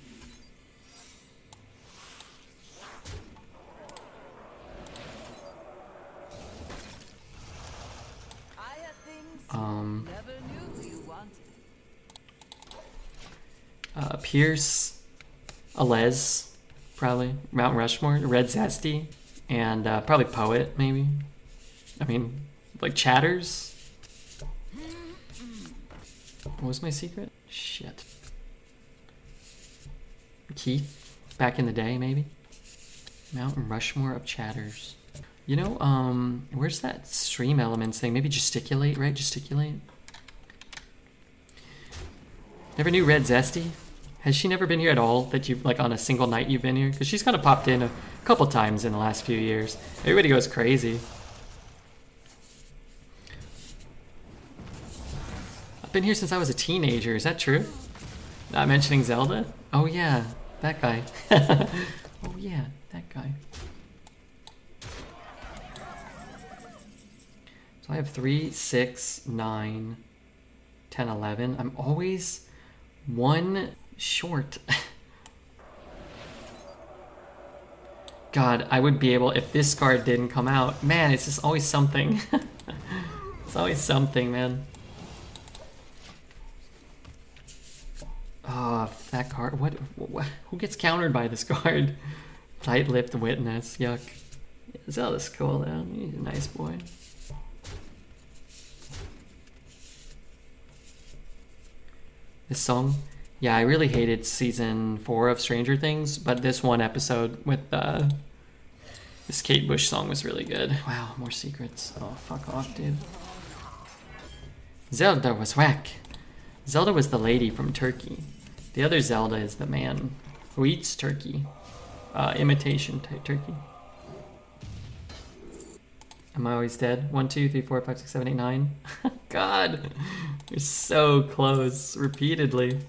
I have things you never knew you wanted. Pierce, Alez, probably, Mount Rushmore, Red Zesty, and probably Poet, maybe. I mean, like Chatters. What was my secret? Shit. Keith, back in the day, maybe. Mountain Rushmore of Chatters. You know, where's that stream elements thing? Maybe Gesticulate, right? Gesticulate. Never knew Red Zesty? Has she never been here at all? That you've, like, on a single night you've been here? Because she's kind of popped in a couple times in the last few years. Everybody goes crazy. been here since I was a teenager. Is that true? Not mentioning Zelda? Oh yeah, that guy. Oh yeah, that guy. So I have 3, 6, 9, 10, 11. I'm always one short. God, I would be able, if this card didn't come out, man, it's just always something. It's always something, man. Oh, that card, what, who gets countered by this card? Tight-lipped witness, yuck. Zelda's cool though, he's a nice boy. This song, yeah, I really hated season 4 of Stranger Things, but this one episode with this Kate Bush song was really good. Wow, more secrets. Oh, fuck off, dude. Zelda was whack. Zelda was the lady from Turkey. The other Zelda is the man who eats turkey. Imitation turkey. Am I always dead? 1, 2, 3, 4, 5, 6, 7, 8, 9. God, you're so close. Repeatedly.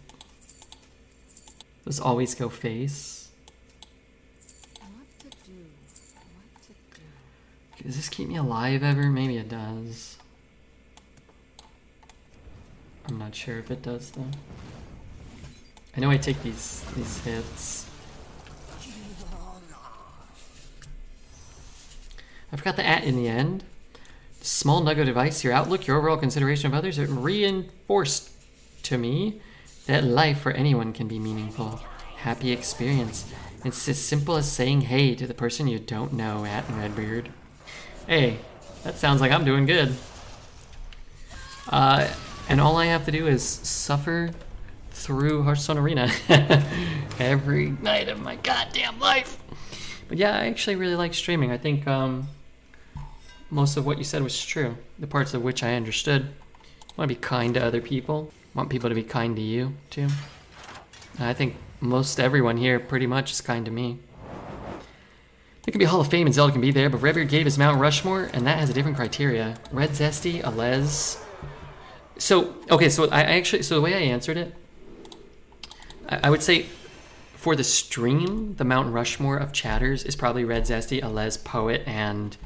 Does always go face. What to do? What to do? Does this keep me alive ever? Maybe it does. I'm not sure if it does though. I know I take these hits. I forgot the at in the end. Small nugget of advice, your outlook, your overall consideration of others, it reinforced to me that life for anyone can be meaningful. Happy experience. It's as simple as saying hey to the person you don't know at Redbeard. Hey, that sounds like I'm doing good. And all I have to do is suffer through Hearthstone Arena every night of my goddamn life. But yeah, I actually really like streaming. I think most of what you said was true. The parts of which I understood. I want to be kind to other people. I want people to be kind to you, too. And I think most everyone here pretty much is kind to me. There can be a Hall of Fame and Zelda can be there, but Redbeard gave his Mount Rushmore, and that has a different criteria. Red Zesty, Alez. So, okay, so so the way I answered it, I would say for the stream, the Mount Rushmore of chatters is probably Red Zesty, Alez, Poet, and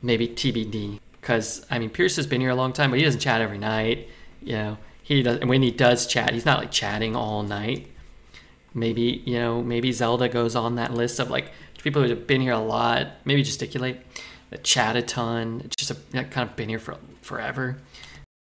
maybe TBD. Because, I mean, Pierce has been here a long time, but he doesn't chat every night. You know, he does, and when he does chat, he's not like chatting all night. Maybe, you know, maybe Zelda goes on that list of like people who have been here a lot, maybe gesticulate, that chat a ton, just kind of been here for forever.